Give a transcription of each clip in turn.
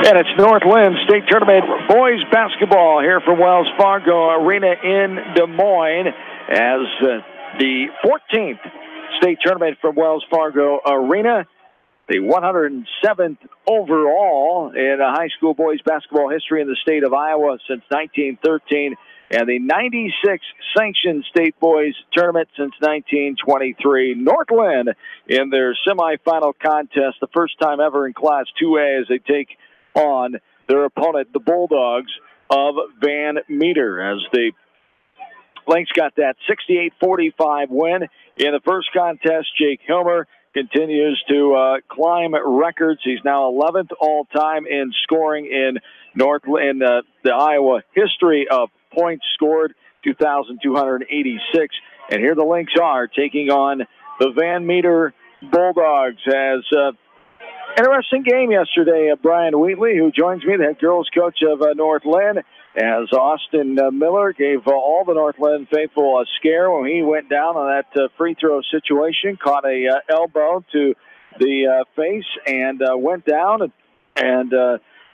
And it's North Linn State Tournament boys basketball here from Wells Fargo Arena in Des Moines as the 14th state tournament from Wells Fargo Arena. The 107th overall in high school boys basketball history in the state of Iowa since 1913, and the 96th sanctioned state boys tournament since 1923. North Linn in their semifinal contest, the first time ever in Class 2A as they take on their opponent, the Bulldogs of Van Meter, as the Lynx got that 68-45 win in the first contest. Jake Hilmer continues to climb records. He's now 11th all-time in scoring in the Iowa history of points scored, 2,286. And here the Lynx are taking on the Van Meter Bulldogs as interesting game yesterday. Brian Wheatley, who joins me, the head girls coach of North Linn, as Austin Miller gave all the North Linn faithful a scare when he went down on that free throw situation, caught a elbow to the face and went down. And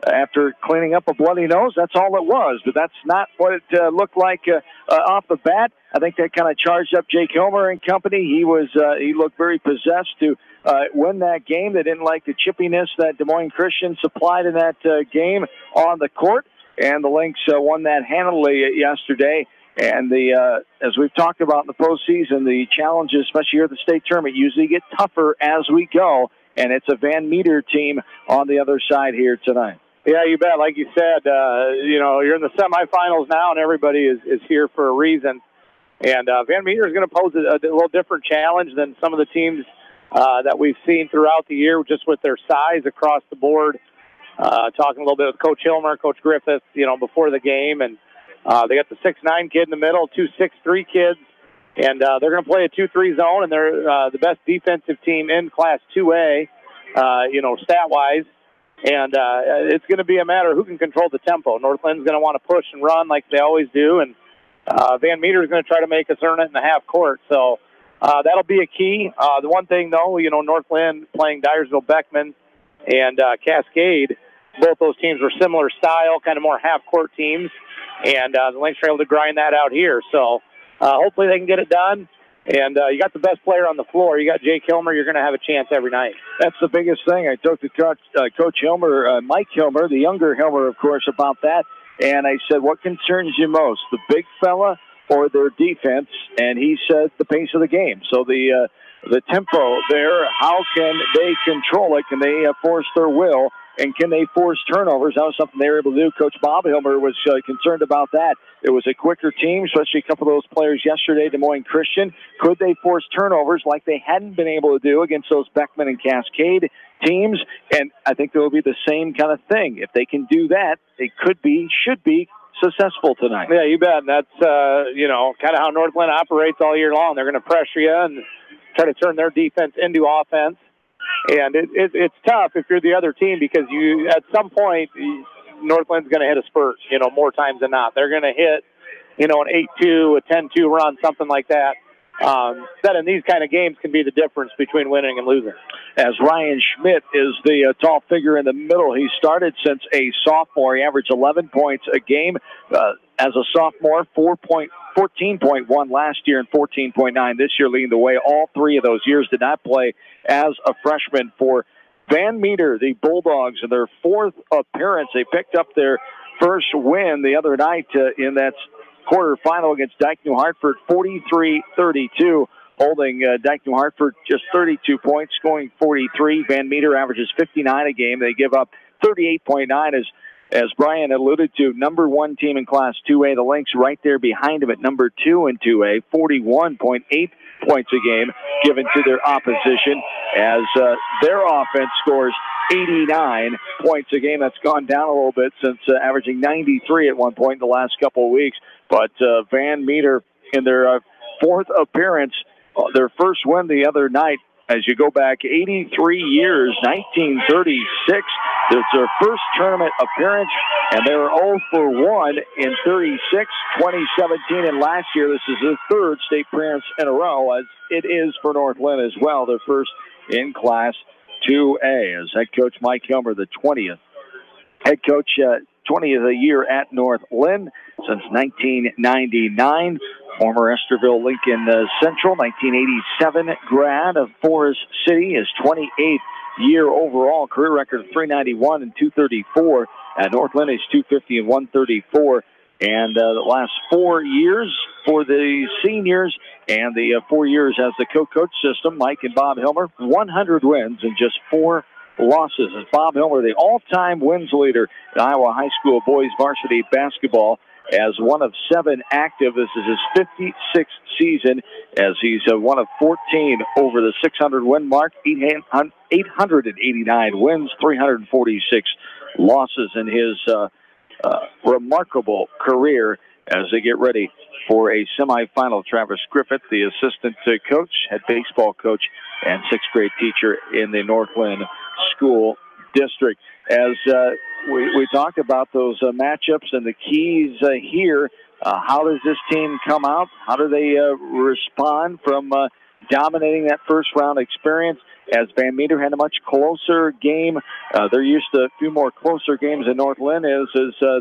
after cleaning up a bloody nose, that's all it was. But that's not what it looked like off the bat. I think that kind of charged up Jake Hilmer and company. He looked very possessed to win that game. They didn't like the chippiness that Des Moines Christian supplied in that game on the court, and the Lynx won that handily yesterday. And as we've talked about in the postseason, the challenges, especially here at the state tournament, usually get tougher as we go, and it's a Van Meter team on the other side here tonight. Yeah, you bet. Like you said, you're in the semifinals now, and everybody is here for a reason. And Van Meter is going to pose a little different challenge than some of the teams that we've seen throughout the year, just with their size across the board. Talking a little bit with Coach Hilmer, Coach Griffith, before the game. And they got the 6'9" kid in the middle, 2 6'3" kids. And they're going to play a 2-3 zone, and they're the best defensive team in Class 2A, stat-wise. And it's going to be a matter of who can control the tempo. North Linn's going to want to push and run like they always do, and Van Meter is going to try to make us earn it in the half court. So that'll be a key. The one thing, though, North Linn playing Dyersville Beckman and Cascade, both those teams were similar style, kind of more half-court teams, and the Lynx are able to grind that out here. So hopefully they can get it done. And you got the best player on the floor. You got Jake Hilmer. You're going to have a chance every night. That's the biggest thing. I talked to Coach Hilmer, Mike Hilmer, the younger Hilmer, of course, about that. And I said, what concerns you most, the big fella or their defense? And he said the pace of the game. So the tempo there, how can they control it? Can they force their will? And can they force turnovers? That was something they were able to do. Coach Bob Hilmer was concerned about that. It was a quicker team, especially a couple of those players yesterday, Des Moines Christian. Could they force turnovers like they hadn't been able to do against those Beckman and Cascade teams? And I think there will be the same kind of thing. If they can do that, they should be successful tonight. Yeah, you bet. And that's, kind of how North Linn operates all year long. They're going to pressure you and try to turn their defense into offense. And it's tough if you're the other team because at some point, North Linn's going to hit a spurt, more times than not. They're going to hit, an 8-2, a 10-2 run, something like that. That in these kind of games can be the difference between winning and losing. As Ryan Schmidt is the tall figure in the middle, he started since a sophomore. He averaged 11 points a game as a sophomore, 14.1 last year and 14.9 this year, leading the way. All three of those years did not play as a freshman for Van Meter, the Bulldogs, in their fourth appearance. They picked up their first win the other night in that quarterfinal against Dike New Hartford, 43-32, holding Dike New Hartford just 32 points, scoring 43. Van Meter averages 59 a game. They give up 38.9 as Brian alluded to, number one team in Class 2A. The Lynx right there behind them at number 2 in 2A, 41.8 points a game given to their opposition as their offense scores 89 points a game. That's gone down a little bit since averaging 93 at one point in the last couple of weeks. But Van Meter in their fourth appearance, their first win the other night, as you go back 83 years, 1936, it's their first tournament appearance, and they were 0 for 1 in 36, 2017, and last year. This is their third state appearance in a row, as it is for North Linn as well, their first in Class 2A, as head coach Mike Hilmer, the 20th head coach, 20th year at North Linn since 1999. Former Esterville Lincoln Central, 1987 grad of Forest City. His 28th year overall, career record of 391 and 234. At North Linn, he's 250 and 134. And the last 4 years for the seniors and the 4 years as the co-coach system, Mike and Bob Hilmer, 100 wins and just 4 losses. As Bob Hilmer, the all-time wins leader in Iowa high school boys varsity basketball, as one of 7 active. This is his 56th season, as he's one of 14 over the 600-win mark, 889 wins, 346 losses in his remarkable career as they get ready for a semifinal. Travis Griffith, the assistant coach, head baseball coach, and 6th grade teacher in the North Linn School District. As we talked about those matchups and the keys here, how does this team come out? How do they respond from dominating that first round experience? As Van Meter had a much closer game, they're used to a few more closer games than North Linn is.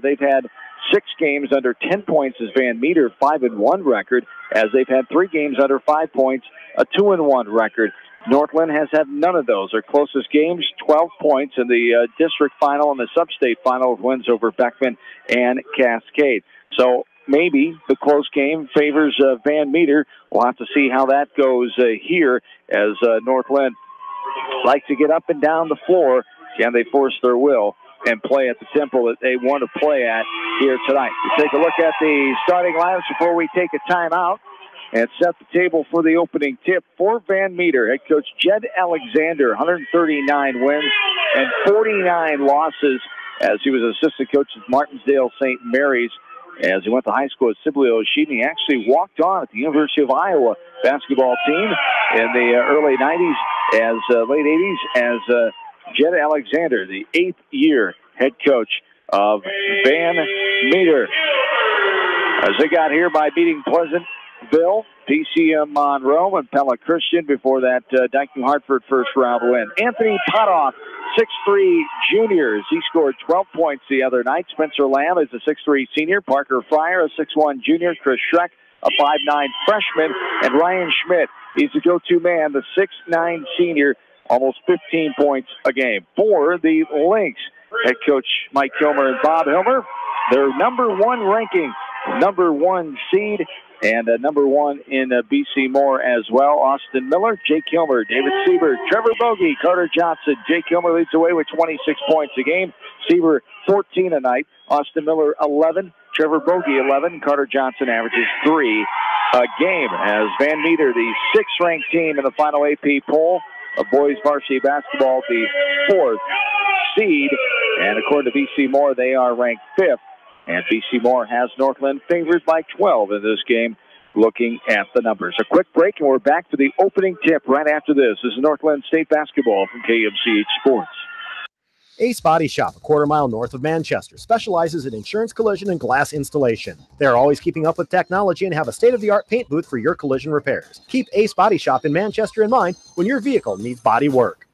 They've had 6 games under 10 points as Van Meter, 5-1 record, as they've had 3 games under 5 points, a 2-1 record. North Linn has had none of those. Their closest games, 12 points in the district final and the sub-state final, with wins over Beckman and Cascade. So maybe the close game favors Van Meter. We'll have to see how that goes here, as North Linn like to get up and down the floor. Can they force their will and play at the tempo that they want to play at here tonight? We take a look at the starting lineups before we take a timeout and set the table for the opening tip. For Van Meter, head coach Jed Alexander, 139 wins and 49 losses, as he was assistant coach at Martinsdale St. Mary's. As he went to high school at Sibley Oshiden, he actually walked on at the University of Iowa basketball team in the early 90s, as late 80s, as Jed Alexander, the 8th year head coach of Van Meter. As they got here by beating Pleasantville, PCM Monroe, and Pella Christian before that Dyke New Hartford first round win. Anthony Potoff, 6'3" junior. He scored 12 points the other night. Spencer Lamb is a 6'3" senior. Parker Fryer, a 6'1" junior. Chris Schreck, a 5'9" freshman. And Ryan Schmidt, he's the go-to man, the 6'9" senior, almost 15 points a game. For the Lynx, head coach Mike Hilmer and Bob Hilmer, their #1 ranking, #1 seed, and #1 in BC Moore as well. Austin Miller, Jake Hilmer, David Siebert, Trevor Bogey, Carter Johnson. Jake Hilmer leads away with 26 points a game. Siebert, 14 a night. Austin Miller, 11. Trevor Bogey, 11. Carter Johnson averages 3 a game. As Van Meter, the 6th-ranked team in the final AP poll of boys varsity basketball, the 4th seed. And according to BC Moore, they are ranked 5th. And BC Moore has North Linn favored by 12 in this game, looking at the numbers. A quick break, and we're back to the opening tip right after this. This is North Linn State basketball from KMCH Sports. Ace Body Shop, a quarter-mile north of Manchester, specializes in insurance, collision, and glass installation. They're always keeping up with technology and have a state-of-the-art paint booth for your collision repairs. Keep Ace Body Shop in Manchester in mind when your vehicle needs body work.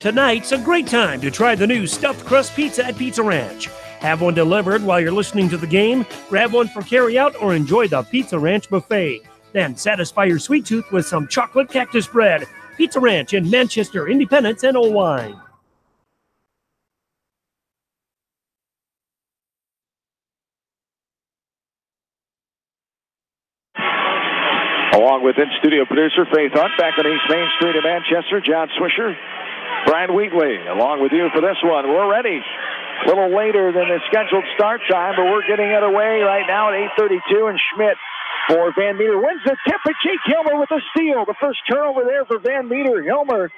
Tonight's a great time to try the new stuffed crust pizza at Pizza Ranch. Have one delivered while you're listening to the game, grab one for carryout, or enjoy the Pizza Ranch buffet. Then satisfy your sweet tooth with some chocolate cactus bread. Pizza Ranch in Manchester, Independence, and Owine. Along with in-studio producer Faith Hunt, back on East Main Street in Manchester, John Swisher, Brian Wheatley, along with you for this one. We're ready. A little later than the scheduled start time, but we're getting underway right now at 8:32, and Schmidt for Van Meter wins the tip, and Jake Hilmer with a steal. The first turnover there for Van Meter. Hilmer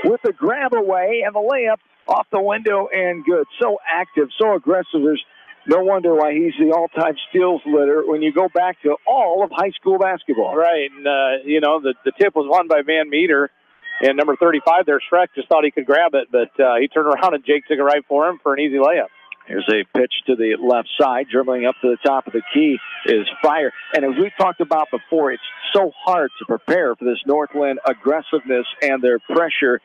with the grab away and the layup off the window, and good. So active, so aggressive. There's no wonder why he's the all-time steals leader when you go back to all of high school basketball. Right, and, the tip was won by Van Meter. And number 35 there, Schreck, just thought he could grab it, but he turned around and Jake took it right for him for an easy layup. Here's a pitch to the left side. Dribbling up to the top of the key is Fire. And as we talked about before, it's so hard to prepare for this Northland aggressiveness and their pressure.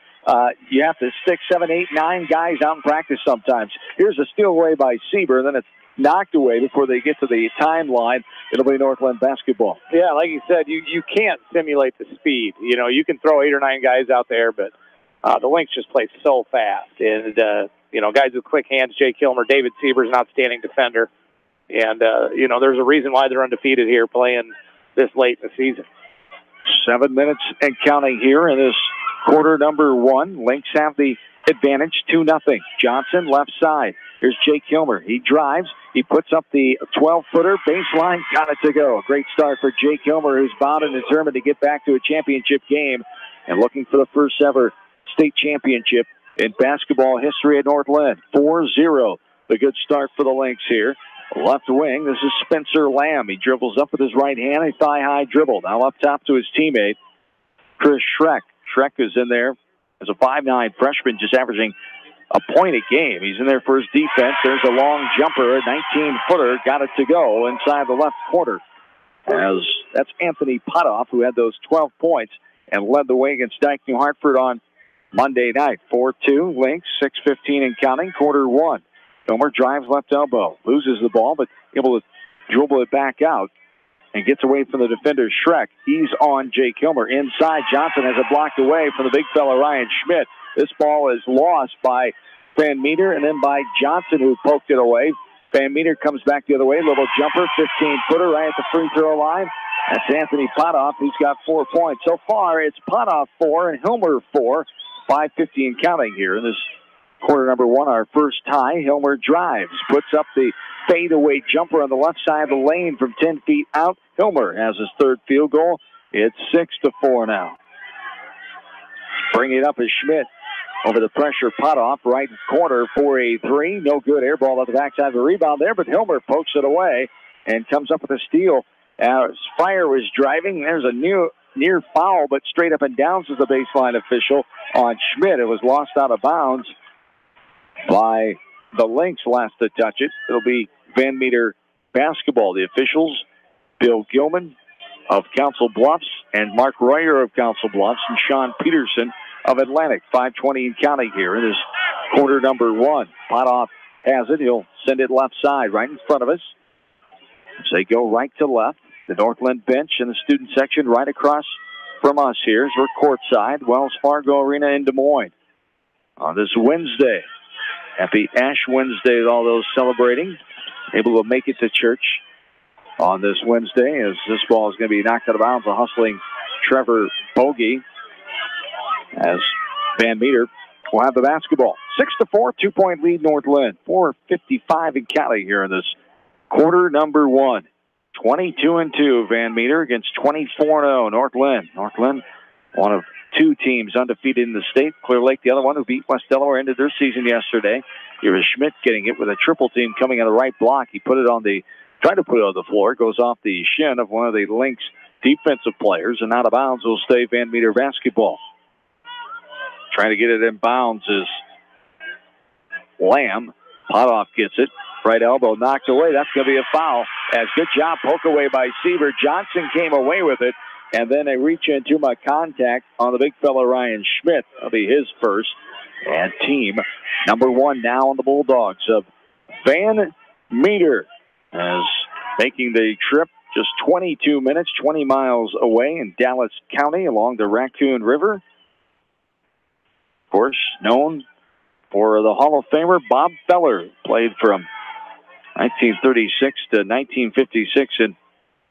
You have to stick 7, 8, 9 guys out in practice sometimes. Here's a steal away by Sieber, and then it's knocked away before they get to the timeline. It'll be Northland basketball. Yeah, like you said, you can't simulate the speed. You know, you can throw 8 or 9 guys out there, but the Lynx just play so fast. And, you know, guys with quick hands, Jake Kilmer, David Sieber's an outstanding defender. And, you know, there's a reason why they're undefeated here playing this late in the season. 7 minutes and counting here in this quarter number 1. Lynx have the advantage, 2-0. Johnson, left side. Here's Jake Kilmer. He drives. He puts up the 12-footer baseline. Got it to go. Great start for Jake Kilmer, who's bound and determined to get back to a championship game and looking for the first ever state championship in basketball history at Northland. 4-0. The good start for the Lynx here. Left wing, this is Spencer Lamb. He dribbles up with his right hand, a thigh-high dribble. Now up top to his teammate, Chris Schreck. Schreck is in there as a 5'9" freshman, just averaging a point a game. He's in there for his defense. There's a long jumper, a 19-footer. Got it to go inside the left corner. As that's Anthony Potoff, who had those 12 points and led the way against Dyke New Hartford on Monday night. 4-2, Lynx, 6:15 and counting, quarter 1. Kilmer drives left elbow, loses the ball, but able to dribble it back out and gets away from the defender, Schreck. He's on Jake Kilmer. Inside, Johnson has it blocked away from the big fella, Ryan Schmidt. This ball is lost by Van Meter and then by Johnson, who poked it away. Van Meter comes back the other way. Little jumper, 15-footer right at the free throw line. That's Anthony Potoff. He's got 4 points. So far, it's Potoff 4 and Hilmer 4. 5:50 and counting here in this quarter number 1. Our first tie. Hilmer drives, puts up the fadeaway jumper on the left side of the lane from 10 feet out. Hilmer has his 3rd field goal. It's 6-4 now. Bringing it up is Schmidt. Over the pressure, Potoff, right corner for a 3. No good. Air ball at the backside of the rebound there, but Hilmer pokes it away and comes up with a steal. As Fire was driving, there's a near foul, but straight up and down is the baseline official on Schmidt. It was lost out of bounds by the Lynx last to touch it. It'll be Van Meter basketball. The officials, Bill Gilman of Council Bluffs and Mark Royer of Council Bluffs and Sean Peterson of Atlantic. 5:20 and counting here in this quarter number 1. Potoff has it. He'll send it left side right in front of us. As they go right to left. The Northland bench and the student section right across from us here as we're courtside, Wells Fargo Arena in Des Moines. On this Wednesday, happy Ash Wednesday to all those celebrating. Able to make it to church on this Wednesday as this ball is going to be knocked out of bounds. A hustling Trevor Bogey as Van Meter will have the basketball. 6-4, 2-point lead Northland. 4:55 in Cali here in this quarter number 1. 22-2 Van Meter against 24-0 Northland. Northland, one of 2 teams undefeated in the state. Clear Lake, the other one, who beat West Delaware, ended their season yesterday. Here is Schmidt getting it with a triple team coming on the right block. He tried to put it on the floor. It goes off the shin of one of the Lynx defensive players, and out of bounds will stay Van Meter basketball. Trying to get it in bounds is Lamb. Potoff gets it. Right elbow knocked away. That's going to be a foul. As good job, poke away by Sieber. Johnson came away with it, and then they reach into my contact on the big fella Ryan Schmidt. That'll be his first. And team number 1 now on the Bulldogs of Van Meter, as making the trip just 22 minutes, 20 miles away in Dallas County along the Raccoon River. Of course, known for the Hall of Famer Bob Feller, played from 1936 to 1956 in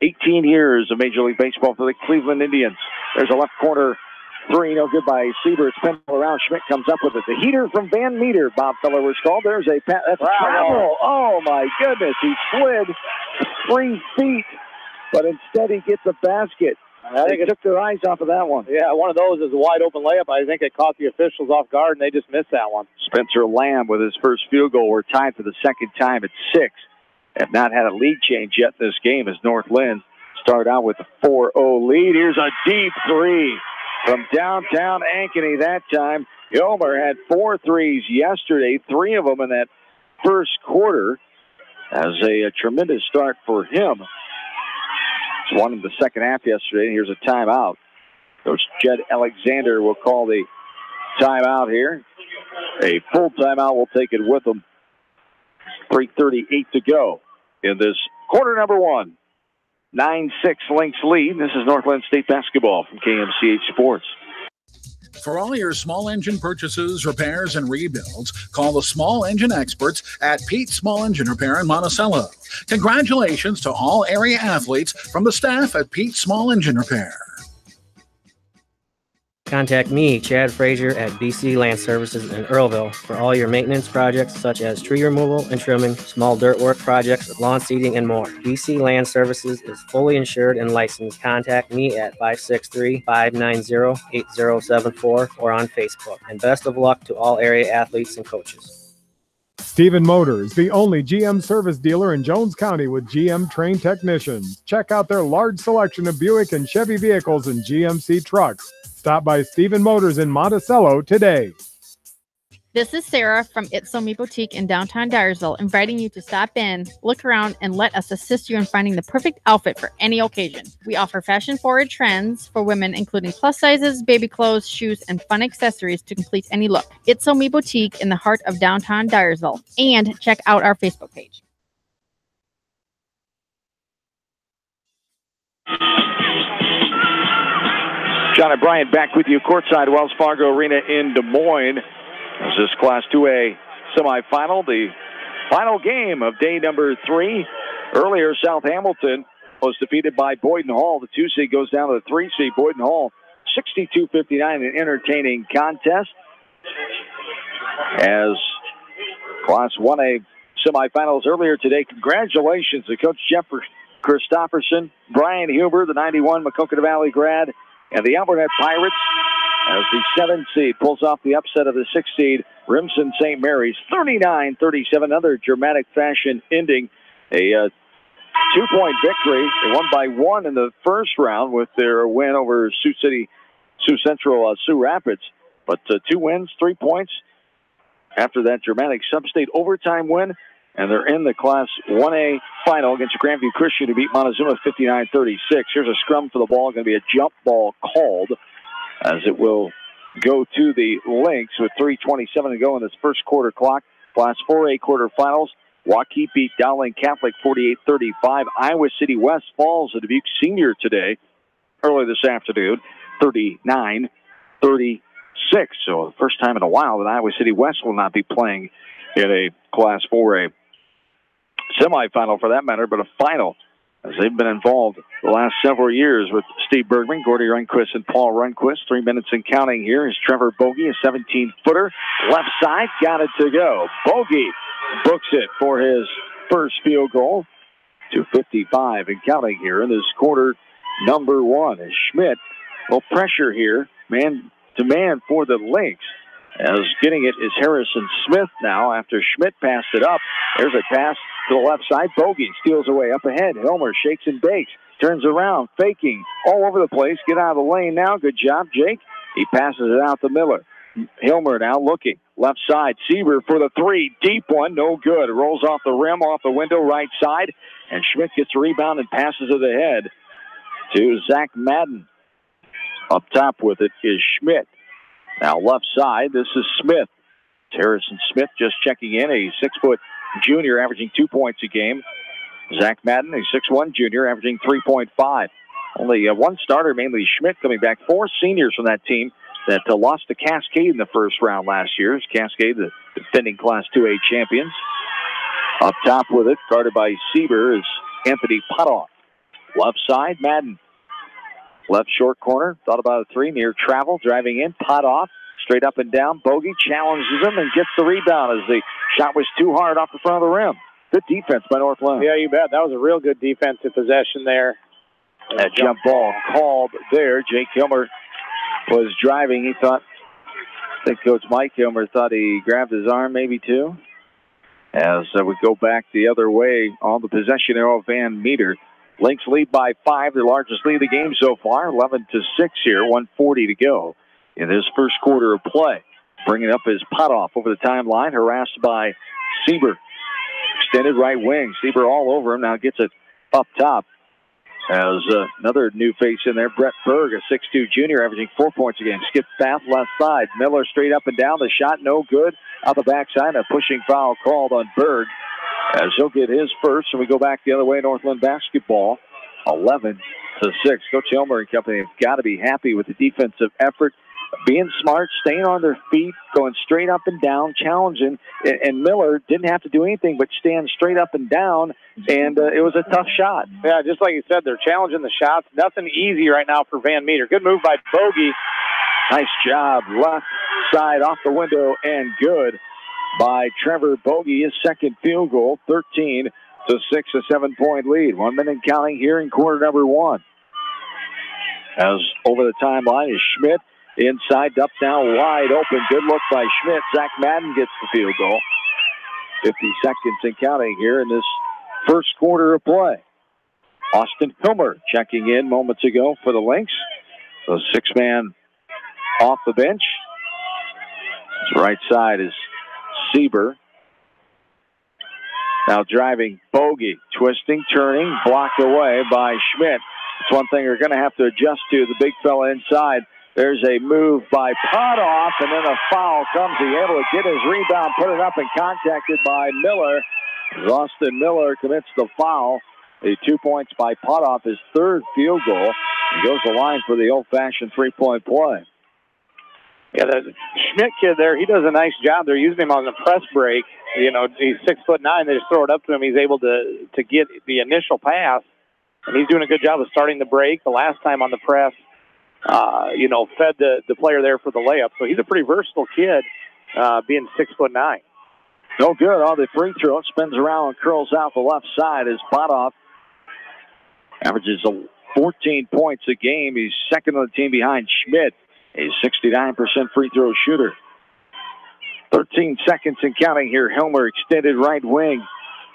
18 years of Major League Baseball for the Cleveland Indians. There's a left corner 3, no good by Sieber. It's pinned around. Schmidt comes up with it. The heater from Van Meter, Bob Feller was called. There's a that's a travel. Oh, my goodness. He slid 3 feet, but instead he gets a basket. I think it took their eyes off of that one. Yeah, one of those is a wide open layup. I think it caught the officials off guard, and they just missed that one. Spencer Lamb with his first field goal. We're tied for the second time at 6. Have not had a lead change yet this game as Northland start out with a 4-0 lead. Here's a deep 3 from downtown Ankeny that time. Hilmer had 4 threes yesterday, 3 of them in that first quarter as a tremendous start for him. He's won in the second half yesterday. Here's a timeout. Coach Jed Alexander will call the timeout here. A full timeout will take it with him. 3:38 to go in this quarter number one. 9-6 Lynx lead. This is Northland State basketball from KMCH Sports. For all your small engine purchases, repairs, and rebuilds, call the small engine experts at Pete Small Engine Repair in Monticello. Congratulations to all area athletes from the staff at Pete Small Engine Repair. Contact me, Chad Frazier, at BC Land Services in Earlville for all your maintenance projects such as tree removal and trimming, small dirt work projects, lawn seeding, and more. BC Land Services is fully insured and licensed. Contact me at 563-590-8074 or on Facebook. And best of luck to all area athletes and coaches. Stephen Motors, the only GM service dealer in Jones County with GM trained technicians. Check out their large selection of Buick and Chevy vehicles and GMC trucks. Stop by Stephen Motors in Monticello today. This is Sarah from It's So Me Boutique in downtown Dyersville, inviting you to stop in, look around, and let us assist you in finding the perfect outfit for any occasion. We offer fashion-forward trends for women, including plus sizes, baby clothes, shoes, and fun accessories to complete any look. It's So Me Boutique in the heart of downtown Dyersville. And check out our Facebook page. John and Brian back with you courtside Wells Fargo Arena in Des Moines. This is Class 2A semifinal, the final game of day number 3. Earlier, South Hamilton was defeated by Boyden Hall. The 2 seed goes down to the 3 seed. Boyden Hall, 62-59, an entertaining contest. As Class 1A semifinals earlier today, congratulations to Coach Jeff Christopherson, Brian Huber, the 91 Maquoketa Valley grad, and the Albernet Pirates, as the 7 seed pulls off the upset of the 6 seed, Remsen St. Mary's, 39-37, another dramatic fashion ending. A 2-point victory. They won by 1 in the first round with their win over Sioux Central, Sioux Rapids. But 2 wins, 3 points after that dramatic sub-state overtime win. And they're in the Class 1A final against Grandview Christian, who beat Montezuma 59-36. Here's a scrum for the ball. Going to be a jump ball called, as it will go to the Lynx with 3:27 to go in this first quarter clock. Class 4A quarterfinals. Waukee beat Dowling Catholic 48-35. Iowa City West falls to Dubuque Senior today, early this afternoon, 39-36. So the first time in a while that Iowa City West will not be playing in a Class 4A semifinal, for that matter, but a final, as they've been involved the last several years with Steve Bergman, Gordy Rundquist, and Paul Rundquist. 3 minutes and counting here is Trevor Bogey, a 17-footer. Left side, got it to go. Bogey books it for his first field goal. 2:55 and counting here in this quarter number 1. As Schmidt will pressure here, man to man for the Lynx. As getting it is Harrison Smith now after Schmidt passed it up. There's a pass to the left side. Bogey steals away up ahead. Hilmer shakes and bakes. Turns around, faking all over the place. Get out of the lane now. Good job, Jake. He passes it out to Miller. Hilmer now looking. Left side. Sieber for the 3. Deep one. No good. Rolls off the rim, off the window, right side. And Schmidt gets a rebound and passes it ahead to Zach Madden. Up top with it is Schmidt. Now left side, this is Smith. Harrison Smith just checking in, a 6-foot junior averaging 2 points a game. Zach Madden, a 6'1 junior averaging 3.5. Only one starter, mainly Schmidt, coming back. 4 seniors from that team that lost to Cascade in the first round last year. Cascade, the defending Class 2A champions. Up top with it, guarded by Sieber, is Anthony Potoff. Left side, Madden. Left short corner, thought about a 3, near travel, driving in, Potoff, straight up and down. Bogey challenges him and gets the rebound as the shot was too hard off the front of the rim. Good defense by Northland. Yeah, you bet. That was a real good defensive possession there. That jump ball called there. Jake Hilmer was driving. He thought, I think Coach Mike Hilmer thought he grabbed his arm maybe too. As we go back the other way on the possession arrow, Van Meter. Lynx lead by 5, their largest lead of the game so far, 11-6 here, 1:40 to go in this first quarter of play. Bringing up his Potoff over the timeline, harassed by Sieber. extended right wing. Sieber all over him. Now gets it up top. As another new face in there, Brett Berg, a 6'2 junior, averaging 4 points a game. Skip pass left side. Miller straight up and down. The shot no good. Out the backside, a pushing foul called on Berg. As he'll get his first, and we go back the other way, Northland basketball, 11-6. Coach Hilmer and company have got to be happy with the defensive effort. Being smart, staying on their feet, going straight up and down, challenging. And Miller didn't have to do anything but stand straight up and down, and it was a tough shot. Yeah, just like you said, they're challenging the shots. Nothing easy right now for Van Meter. Good move by Bogey. Nice job. Left side off the window and good by Trevor Bogey. His second field goal, 13-6, a 7-point lead. 1 minute counting here in quarter number one. As over the timeline is Schmidt. Inside, up down, wide open. Good look by Schmidt. Zach Madden gets the field goal. 50 seconds and counting here in this first quarter of play. Austin Hilmer checking in moments ago for the Lynx. The six-man off the bench. His right side is Sieber. Now driving Bogey. Twisting, turning, blocked away by Schmidt. It's one thing you're going to have to adjust to, the big fella inside. There's a move by Potoff, and then a foul comes. He's able to get his rebound, put it up, and contacted by Miller. Austin Miller commits the foul. 2 points by Potoff, his third field goal. He goes to the line for the old-fashioned three-point play. Yeah, the Schmidt kid there, he does a nice job. They're using him on the press break. You know, he's 6'9". They just throw it up to him. He's able to get the initial pass, and he's doing a good job of starting the break. The last time on the press, fed the player there for the layup. So he's a pretty versatile kid, being 6'9". No good on the free throw. It spins around and curls out the left side as Potoff averages 14 points a game. He's second on the team behind Schmidt, a 69% free throw shooter. 13 seconds and counting here. Hilmer extended right wing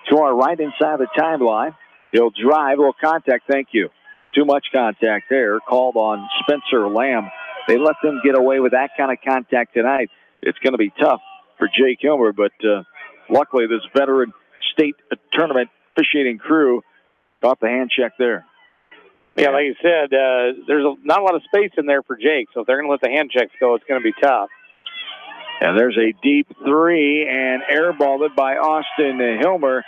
to our right inside the timeline. He'll drive, little contact, thank you. Too much contact there, called on Spencer Lamb. They let them get away with that kind of contact tonight. It's going to be tough for Jake Hilmer, but luckily this veteran state tournament officiating crew got the hand check there. Yeah, like you said, there's not a lot of space in there for Jake, so if they're going to let the hand checks go, it's going to be tough. And there's a deep three, and airballed by Austin Hilmer.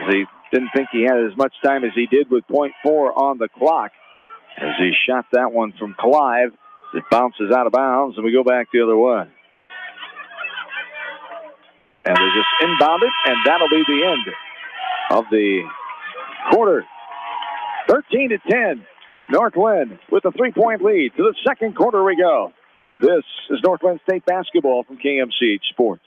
He didn't think he had as much time as he did with .4 on the clock. As he shot that one from Clive, it bounces out of bounds, and we go back the other way. And they just inbounded, and that'll be the end of the quarter. 13-10. Northland with a 3-point lead. To the second quarter we go. This is Northland State basketball from KMCH Sports.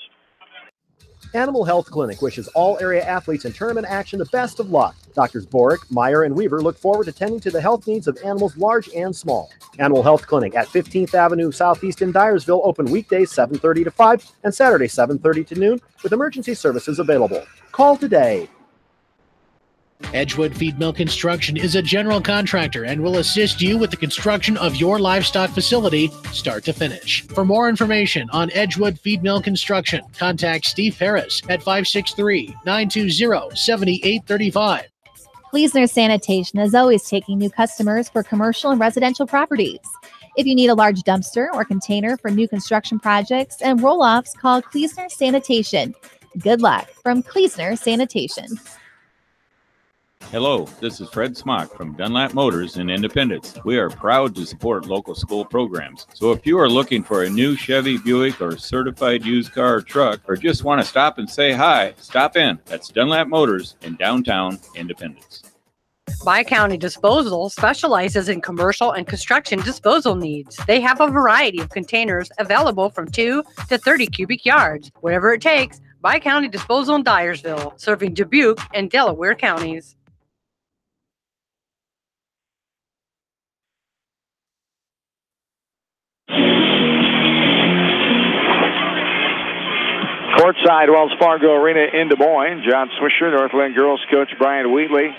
Animal Health Clinic wishes all area athletes in tournament action the best of luck. Doctors Borick, Meyer, and Weaver look forward to tending to the health needs of animals large and small. Animal Health Clinic at 15th Avenue Southeast in Dyersville, open weekdays 7:30 to 5 and Saturdays 7:30 to noon with emergency services available. Call today. Edgewood Feed Mill Construction is a general contractor and will assist you with the construction of your livestock facility start to finish. For more information on Edgewood Feed Mill Construction, contact Steve Harris at 563-920-7835. Kleesner Sanitation is always taking new customers for commercial and residential properties. If you need a large dumpster or container for new construction projects and roll-offs, call Kleesner Sanitation. Good luck from Kleesner Sanitation. Hello, this is Fred Smock from Dunlap Motors in Independence. We are proud to support local school programs. So if you are looking for a new Chevy, Buick, or certified used car or truck, or just want to stop and say hi, stop in. That's Dunlap Motors in downtown Independence. Bi-County Disposal specializes in commercial and construction disposal needs. They have a variety of containers available from 2 to 30 cubic yards. Whatever it takes, Bi-County Disposal in Dyersville, serving Dubuque and Delaware counties. Courtside, Wells Fargo Arena in Des Moines. John Swisher, Northland girls coach Brian Wheatley.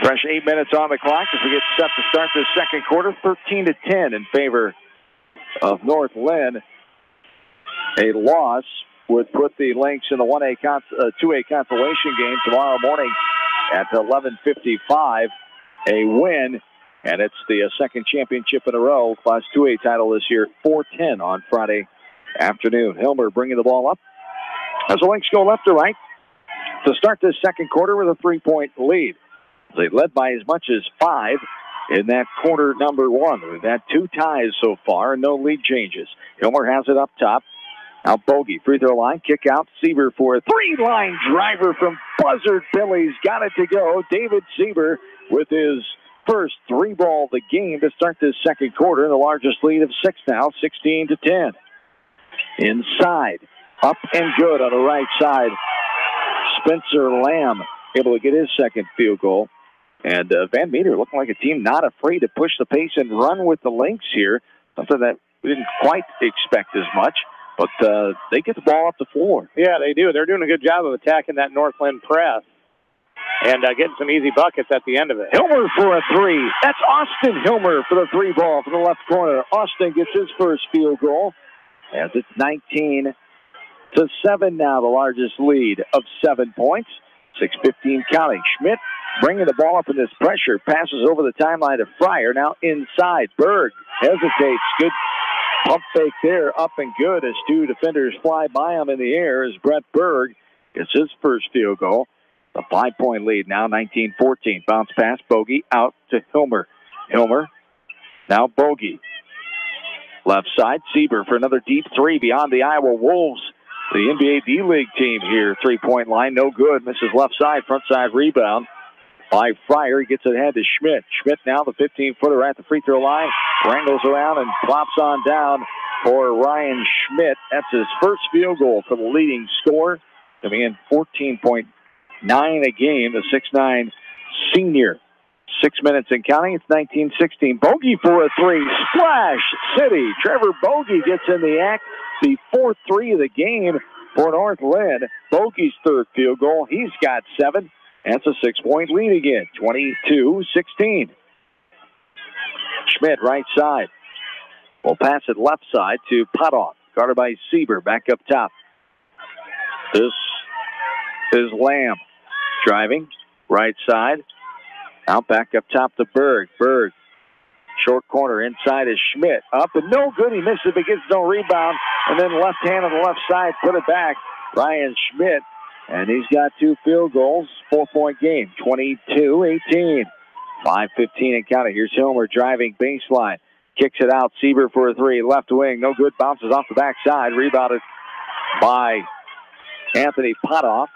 Fresh 8 minutes on the clock as we get set to start the second quarter. 13-10 in favor of Northland. A loss would put the Lynx in the 2A consolation game tomorrow morning at 11:55. A win, and it's the second championship in a row. Class 2A title this year, 4:10 on Friday afternoon. Hilmer bringing the ball up as the Lynx go left to right to start this second quarter with a 3-point lead. They led by as much as 5 in that quarter number 1. We've had 2 ties so far and no lead changes. Hilmer has it up top. Now Bogey, free throw line, kick out. Sieber for a 3-line driver from Buzzard Billy's got it to go. David Sieber with his first 3-ball of the game to start this second quarter. The largest lead of 6 now, 16-10. Inside, up and good on the right side. Spencer Lamb able to get his second field goal. And Van Meter looking like a team not afraid to push the pace and run with the Lynx here. Something that we didn't quite expect as much. But they get the ball up the floor. Yeah, they do. They're doing a good job of attacking that Northland press and getting some easy buckets at the end of it. Hilmer for a 3. That's Austin Hilmer for the 3-ball from the left corner. Austin gets his first field goal as it's 19-7 now, the largest lead of 7 points. 6:15 counting. Schmidt bringing the ball up in this pressure. Passes over the timeline to Fryer. Now inside. Berg hesitates. Good pump fake there. Up and good as 2 defenders fly by him in the air as Brett Berg gets his first field goal. A 5-point lead now, 19-14. Bounce pass. Bogey out to Hilmer. Hilmer. Now Bogey. Left side. Sieber for another deep 3 beyond the Iowa Wolves. The NBA D-League team here. 3-point line. No good. Misses left side. Front side rebound by Fryer. He gets it ahead to Schmidt. Schmidt now the 15-footer at the free throw line. Wrangles around and plops on down for Ryan Schmidt. That's his first field goal for the leading scorer. Coming in 14.9 a game. The 6'9 senior. 6 minutes and counting. It's 19-16. Bogey for a 3. Splash City. Trevor Bogey gets in the act. The 4th 3 of the game for North Linn. Bogey's third field goal. He's got 7. That's a 6-point lead again. 22-16. Schmidt right side. Will pass it left side to Potoff. Guarded by Sieber. Back up top. This is Lamb. Driving. Right side. Now back up top to Berg. Berg. Short corner inside is Schmidt. Up and no good. He misses it, but gets no rebound. And then left hand on the left side. Put it back. Ryan Schmidt. And he's got 2 field goals. 4-point game. 22-18. 5:15 and counting. Here's Hilmer driving baseline. Kicks it out. Sieber for a 3. Left wing. No good. Bounces off the backside. Rebounded by Anthony Potoff.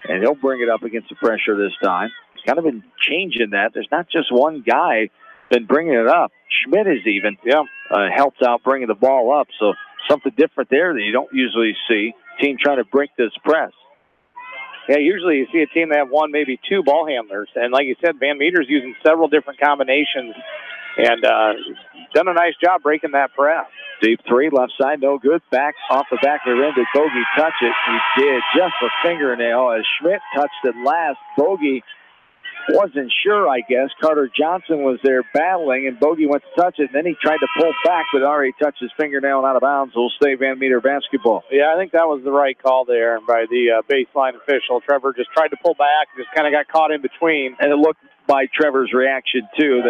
And he'll bring it up against the pressure this time. He's kind of been changing that. There's not just one guy been bringing it up. Schmidt is even helped out bringing the ball up. So something different there that you don't usually see. Team trying to break this press. Yeah, usually you see a team that have 1, maybe 2 ball handlers. And like you said, Van Meter's using several different combinations and done a nice job breaking that press. Deep 3, left side, no good. Back off the back of the rim. Did Bogey touch it? He did. Just a fingernail as Schmidt touched it last. Bogey wasn't sure, I guess. Carter Johnson was there battling, and Bogey went to touch it, and then he tried to pull back, but already touched his fingernail and out of bounds. Will stay Van Meter basketball. Yeah, I think that was the right call there by the baseline official. Trevor just tried to pull back, just kind of got caught in between. And it looked by Trevor's reaction, too,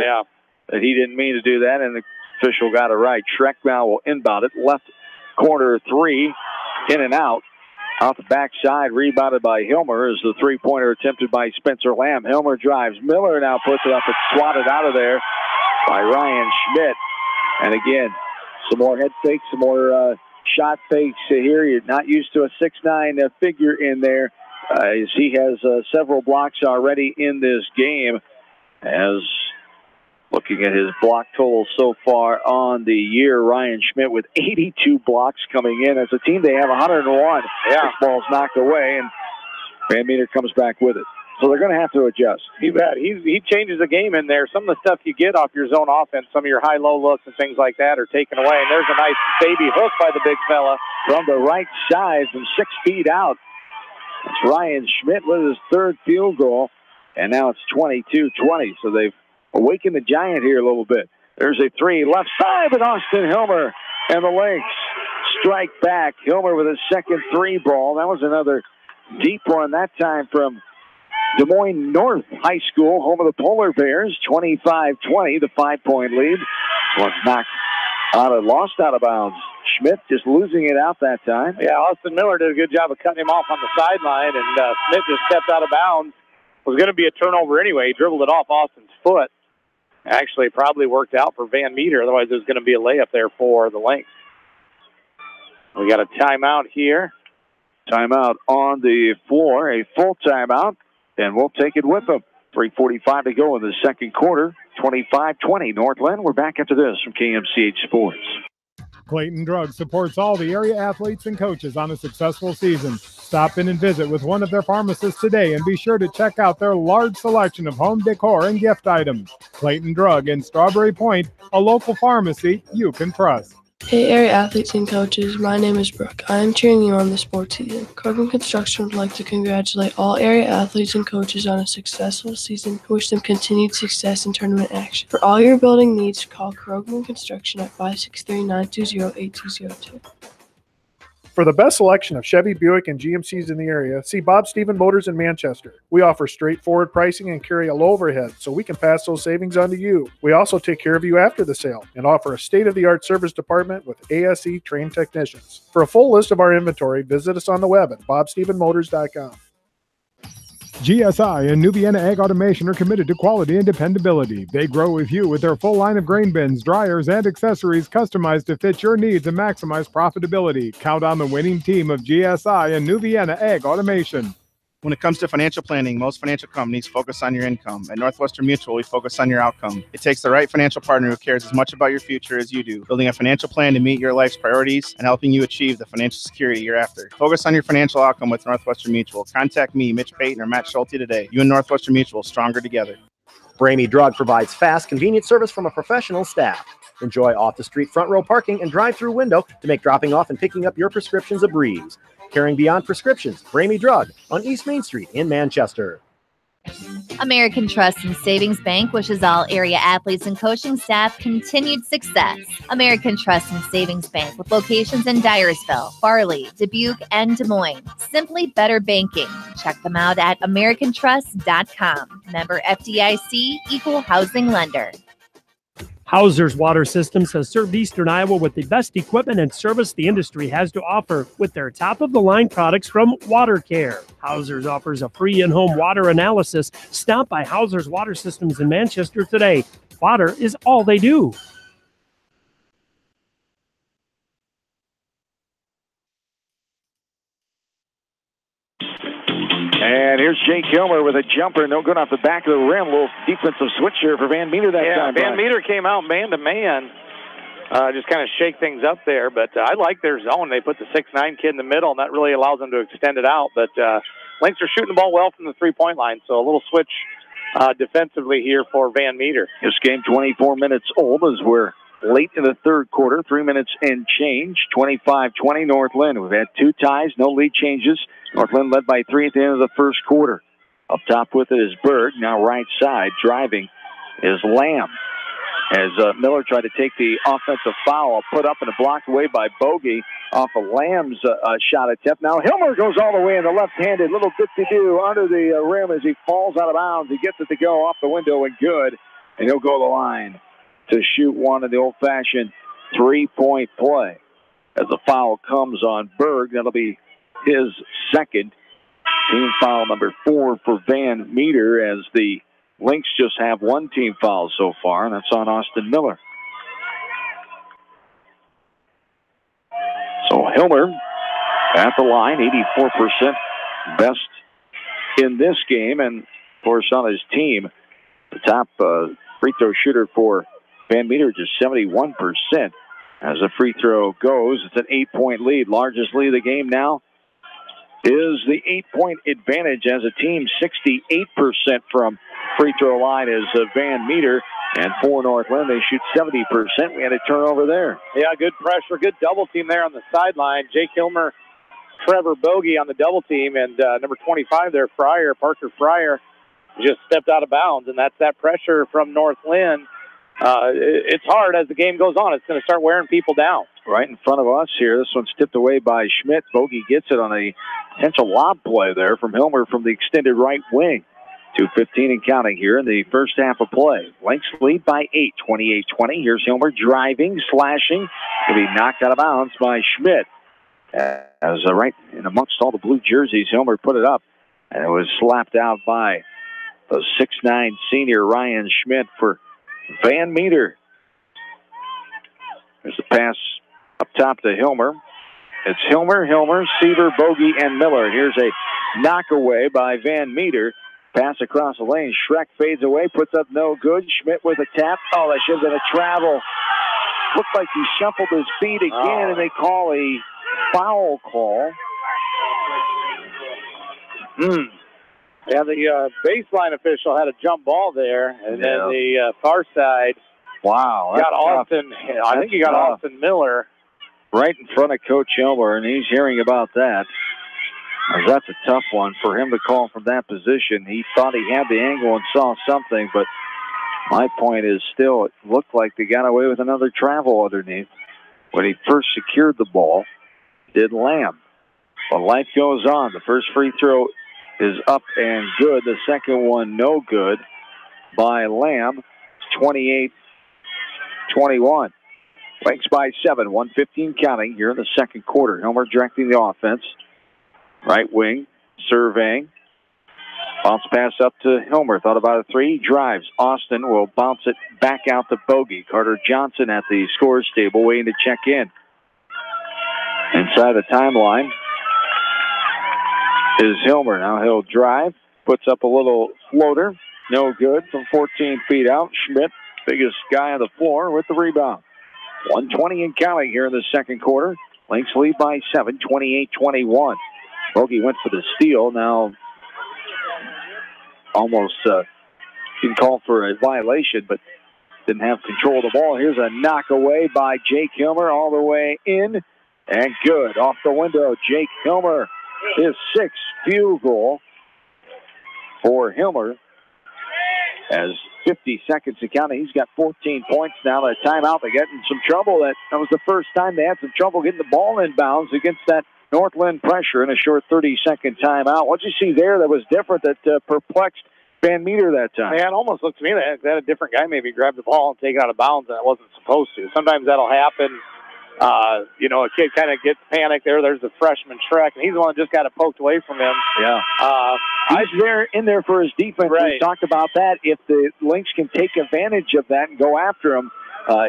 that he didn't mean to do that, and the official got it right. Schreck now will inbound it. Left corner 3, in and out. Off the backside, rebounded by Hilmer as the 3-pointer attempted by Spencer Lamb. Hilmer drives. Miller now puts it up and swatted out of there by Ryan Schmidt. And again, some more head fakes, some more shot fakes here. You're not used to a 6'9 figure in there. As he has several blocks already in this game. As looking at his block total so far on the year, Ryan Schmidt with 82 blocks coming in. As a team, they have 101. Yeah. This ball's knocked away, and Van Meter comes back with it. So they're going to have to adjust. You bet. He changes the game in there. Some of the stuff you get off your zone offense, some of your high-low looks and things like that are taken away. And there's a nice baby hook by the big fella. From the right side, from 6 feet out. It's Ryan Schmidt with his third field goal. And now it's 22-20. So they've awakened the giant here a little bit. There's a 3 left side with Austin Hilmer. And the Lynx strike back. Hilmer with a second 3 ball. That was another deep one that time from Des Moines North High School, home of the Polar Bears. 25-20, the 5-point lead. Was knocked lost out of bounds. Schmidt just losing it out that time. Yeah, Austin Miller did a good job of cutting him off on the sideline, and Schmidt just stepped out of bounds. It was going to be a turnover anyway. He dribbled it off Austin's foot. Actually, probably worked out for Van Meter. Otherwise, there's going to be a layup there for the Lynx. We got a timeout here. Timeout on the floor, a full timeout, and we'll take it with them. 3:45 to go in the second quarter. 25-20 North Linn. We're back after this from KMCH Sports. Clayton Drug supports all the area athletes and coaches on a successful season. Stop in and visit with one of their pharmacists today and be sure to check out their large selection of home decor and gift items. Clayton Drug in Strawberry Point, a local pharmacy you can trust. Hey area athletes and coaches, my name is Brooke. I am cheering you on the sports season. Krogman Construction would like to congratulate all area athletes and coaches on a successful season and wish them continued success in tournament action. For all your building needs, call Krogman Construction at 563-920-8202. For the best selection of Chevy, Buick, and GMCs in the area, see Bob Stephen Motors in Manchester. We offer straightforward pricing and carry a low overhead, so we can pass those savings on to you. We also take care of you after the sale and offer a state-of-the-art service department with ASE trained technicians. For a full list of our inventory, visit us on the web at bobstephenmotors.com. GSI and New Vienna Ag Automation are committed to quality and dependability. They grow with you with their full line of grain bins, dryers, and accessories customized to fit your needs and maximize profitability. Count on the winning team of GSI and New Vienna Ag Automation. When it comes to financial planning, most financial companies focus on your income. At Northwestern Mutual, we focus on your outcome. It takes the right financial partner who cares as much about your future as you do, building a financial plan to meet your life's priorities and helping you achieve the financial security you're after. Focus on your financial outcome with Northwestern Mutual. Contact me, Mitch Payton, or Matt Schulte today. You and Northwestern Mutual, stronger together. Bramy Drug provides fast, convenient service from a professional staff. Enjoy off-the-street front row parking and drive-through window to make dropping off and picking up your prescriptions a breeze. Caring beyond prescriptions, Bramy Drug on East Main Street in Manchester. American Trust and Savings Bank wishes all area athletes and coaching staff continued success. American Trust and Savings Bank with locations in Dyersville, Farley, Dubuque, and Des Moines. Simply better banking. Check them out at americantrust.com. Member FDIC, equal housing lender. Hauser's Water Systems has served Eastern Iowa with the best equipment and service the industry has to offer with their top-of-the-line products from Water Care. Hauser's offers a free in-home water analysis. Stop by Hauser's Water Systems in Manchester today. Water is all they do. And here's Jake Hilmer with a jumper. No good off the back of the rim. A little defensive switch here for Van Meter that time. Van Meter came out man-to-man. Just kind of shake things up there. But I like their zone. They put the 6'9" kid in the middle, and that really allows them to extend it out. But Lynx are shooting the ball well from the three-point line. So a little switch defensively here for Van Meter. This game 24 minutes old as we're late in the third quarter. 3 minutes and change. 25-20 North Linn. We've had 2 ties, no lead changes. North Linn led by 3 at the end of the first quarter. Up top with it is Berg. Now right side driving is Lamb. As Miller tried to take the offensive foul, put up and blocked away by Bogey off of Lamb's shot attempt. Now Hilmer goes all the way in the left-handed, little dip-de-doo under the rim as he falls out of bounds. He gets it to go off the window and good, and he'll go to the line to shoot one of the old-fashioned three-point play. As the foul comes on Berg, that'll be his second. Team foul number 4 for Van Meter, as the Lynx just have 1 team foul so far, and that's on Austin Miller. So Hilmer at the line, 84% best in this game, and of course on his team, the top free throw shooter for Van Meter just 71%. As the free throw goes, it's an 8-point lead. Largest lead of the game now is the 8-point advantage as a team. 68% from free throw line is Van Meter, and for North Linn, they shoot 70%. We had a turnover there. Yeah, good pressure, good double team there on the sideline. Jake Hilmer, Trevor Bogey on the double team, and number 25 there, Parker Fryer, just stepped out of bounds, and that's that pressure from North Linn. It's hard as the game goes on. It's going to start wearing people down. right in front of us here. This one's tipped away by Schmidt. Bogey gets it on a potential lob play there from Hilmer from the extended right wing. 2:15 and counting here in the first half of play. Lynx lead by 8, 28-20. Here's Hilmer driving, slashing. To be knocked out of bounds by Schmidt. As right in amongst all the blue jerseys, Hilmer put it up, and it was slapped out by the 6'9 senior Ryan Schmidt for Van Meter. There's a pass up top to Hilmer. It's Hilmer, Seaver, Bogey, and Miller. Here's a knockaway by Van Meter. Pass across the lane. Schreck fades away, puts up no good. Schmidt with a tap. Oh, that should have been a travel. Looked like he shuffled his feet again, and they call a foul call. Yeah, the baseline official had a jump ball there, and then the far side. Wow, got Austin. I think he got Austin Miller right in front of Coach Hilmer, and he's hearing about that. That's a tough one for him to call from that position. He thought he had the angle and saw something, but my point is still, it looked like they got away with another travel underneath. When he first secured the ball, did Lamb. But life goes on. The first free throw is up and good. The second one, no good by Lamb. It's 28-21. Lynx by 7, 1:15 counting here in the second quarter. Hilmer directing the offense. Right wing, surveying. Bounce pass up to Hilmer. Thought about a three. Drives. Austin will bounce it back out to Bogey. Carter Johnson at the scores table waiting to check in. Inside the timeline is Hilmer. Now he'll drive. Puts up a little floater. No good from 14 feet out. Schmidt, biggest guy on the floor with the rebound. 1:20 and counting here in the second quarter. Lynx lead by 7, 28-21. Bogey went for the steal. Now almost didn't call for a violation, but didn't have control of the ball. Here's a knockaway by Jake Hilmer all the way in, and good. Off the window, Jake Hilmer, his 6th field goal for Hilmer. As 50 seconds to count, he's got 14 points now. That timeout, they get in some trouble. That was the first time they had some trouble getting the ball inbounds against that Northland pressure in a short 30-second timeout. What did you see there that was different that perplexed Van Meter that time? Yeah, it almost looked to me that a different guy maybe grabbed the ball and take it out of bounds, and it wasn't supposed to. Sometimes that'll happen. A kid kind of gets panicked there. There's the freshman Schreck, and he's the one that just got it poked away from him. Yeah. He's in there for his defense. Right. We talked about that. If the Lynx can take advantage of that and go after him,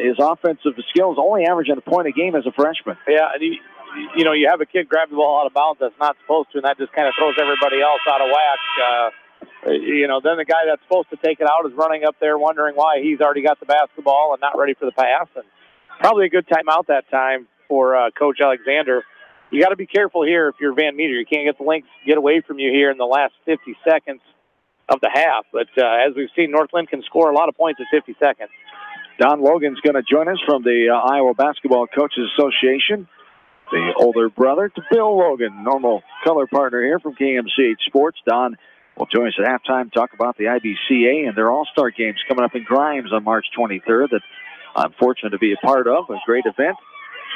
his offensive skills only averaging a point a game as a freshman. Yeah, and you have a kid grab the ball out of bounds that's not supposed to, and that just kind of throws everybody else out of whack. Then the guy that's supposed to take it out is running up there wondering why he's already got the basketball and not ready for the pass. And probably a good timeout that time for Coach Alexander. You got to be careful here if you're Van Meter. You can't get the Lynx get away from you here in the last 50 seconds of the half. But as we've seen, Northland can score a lot of points in 50 seconds. Don Logan's going to join us from the Iowa Basketball Coaches Association. The older brother to Bill Logan, normal color partner here from KMCH Sports. Don will join us at halftime, talk about the IBCA and their All-Star Games coming up in Grimes on March 23rd that I'm fortunate to be a part of, a great event.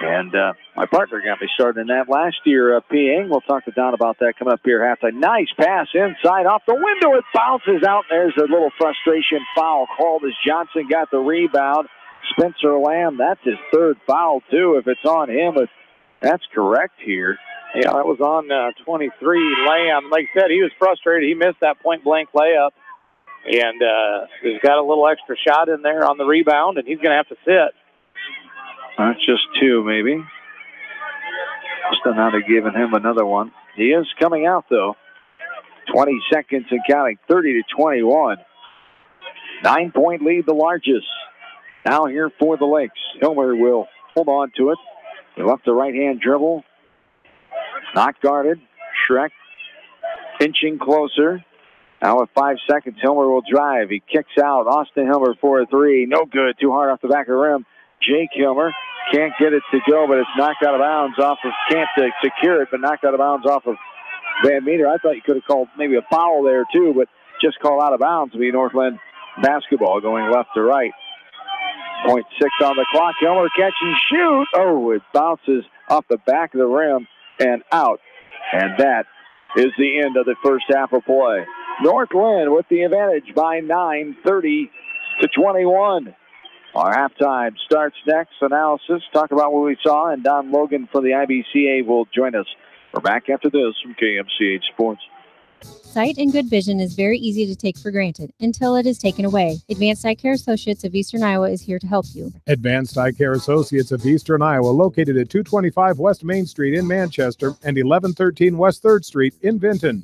And my partner got me started in that last year, PA. We'll talk to Don about that coming up here at halftime. Nice pass inside off the window. It bounces out. There's a little frustration foul called as Johnson got the rebound. Spencer Lamb, that's his 3rd foul, too, if it's on him. That's correct here. Yeah, that was on 23, Lamb. Like I said, he was frustrated. He missed that point-blank layup. And he's got a little extra shot in there on the rebound, and he's going to have to sit. That's just 2, maybe. Still not giving him another one. He is coming out, though. 20 seconds and counting, 30-21. 9-point lead, the largest. Now here for the Lynx. Hilmer will hold on to it. He left the right-hand dribble. Not guarded. Schreck inching closer. Now with 5 seconds, Hilmer will drive. He kicks out. Austin Hilmer for a 3. No good. Too hard off the back of the rim. Jake Hilmer can't get it to go, but it's knocked out of bounds off of, can't secure it, but knocked out of bounds off of Van Meter. I thought you could have called maybe a foul there too, but just called out of bounds to be Northland basketball going left to right. .6 on the clock. Keller catch and shoot. Oh, it bounces off the back of the rim and out. And that is the end of the first half of play. North Linn with the advantage by 9, 30-21. Our halftime starts next. Analysis, talk about what we saw, and Don Logan for the IBCA will join us. We're back after this from KMCH Sports. Sight and good vision is very easy to take for granted until it is taken away. Advanced Eye Care Associates of Eastern Iowa is here to help you. Advanced Eye Care Associates of Eastern Iowa, located at 225 West Main Street in Manchester and 1113 West 3rd Street in Vinton.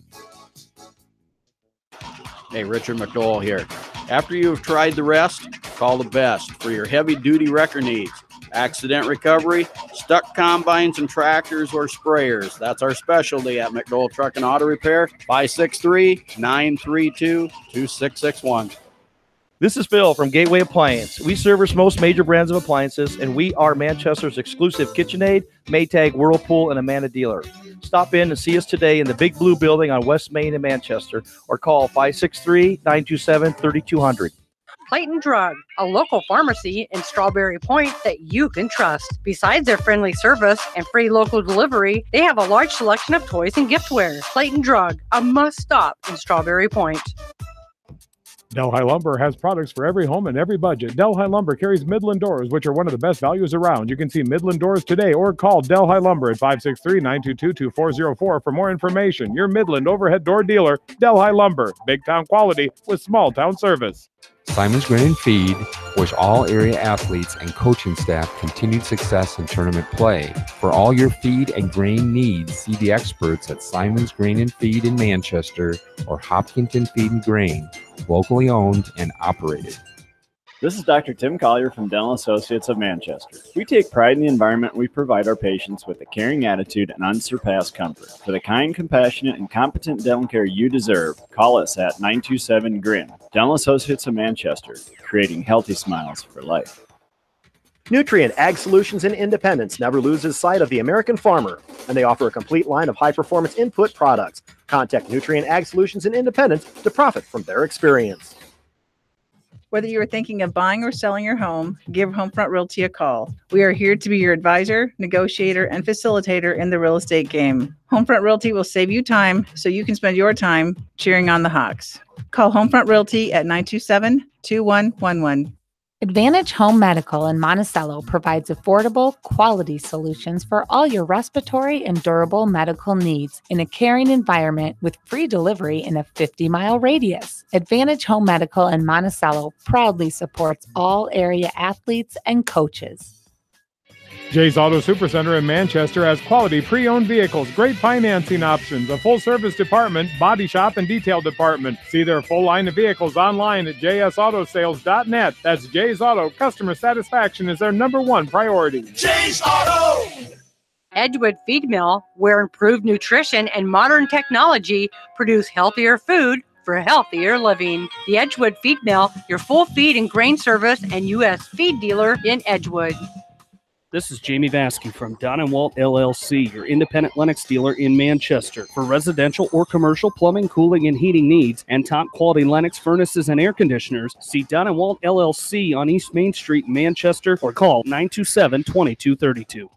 Hey, Richard McDowell here. After you have tried the rest, call the best for your heavy-duty wrecker needs. Accident recovery, stuck combines and tractors or sprayers. That's our specialty at McDowell Truck and Auto Repair, 563-932-2661. This is Phil from Gateway Appliance. We service most major brands of appliances, and we are Manchester's exclusive KitchenAid, Maytag, Whirlpool, and Amana dealer. Stop in and see us today in the Big Blue Building on West Main in Manchester, or call 563-927-3200. Clayton Drug, a local pharmacy in Strawberry Point that you can trust. Besides their friendly service and free local delivery, they have a large selection of toys and giftware. Clayton Drug, a must-stop in Strawberry Point. Delhi Lumber has products for every home and every budget. Delhi Lumber carries Midland doors, which are one of the best values around. You can see Midland doors today or call Delhi Lumber at 563-922-2404 for more information. Your Midland overhead door dealer, Delhi Lumber. Big town quality with small town service. Simon's Grain and Feed wish all area athletes and coaching staff continued success in tournament play. For all your feed and grain needs, see the experts at Simon's Grain and Feed in Manchester or Hopkinton Feed and Grain, locally owned and operated. This is Dr. Tim Collier from Dental Associates of Manchester. We take pride in the environment we provide our patients with a caring attitude and unsurpassed comfort. For the kind, compassionate, and competent dental care you deserve, call us at 927-GRIN. Dental Associates of Manchester, creating healthy smiles for life. Nutrient Ag Solutions in Independence never loses sight of the American farmer, and they offer a complete line of high-performance input products. Contact Nutrient Ag Solutions in Independence to profit from their experience. Whether you are thinking of buying or selling your home, give Homefront Realty a call. We are here to be your advisor, negotiator, and facilitator in the real estate game. Homefront Realty will save you time so you can spend your time cheering on the Hawks. Call Homefront Realty at 927-2111. Advantage Home Medical in Monticello provides affordable, quality solutions for all your respiratory and durable medical needs in a caring environment with free delivery in a 50-mile radius. Advantage Home Medical in Monticello proudly supports all area athletes and coaches. Jay's Auto Supercenter in Manchester has quality pre-owned vehicles, great financing options, a full-service department, body shop, and detail department. See their full line of vehicles online at jsautosales.net. That's Jay's Auto. Customer satisfaction is their #1 priority. Jay's Auto! Edgewood Feed Mill, where improved nutrition and modern technology produce healthier food for healthier living. The Edgewood Feed Mill, your full feed and grain service and U.S. feed dealer in Edgewood. This is Jamie Vasky from Don & Walt LLC, your independent Lennox dealer in Manchester. For residential or commercial plumbing, cooling, and heating needs, and top-quality Lennox furnaces and air conditioners, see Don & Walt LLC on East Main Street, Manchester, or call 927-2232.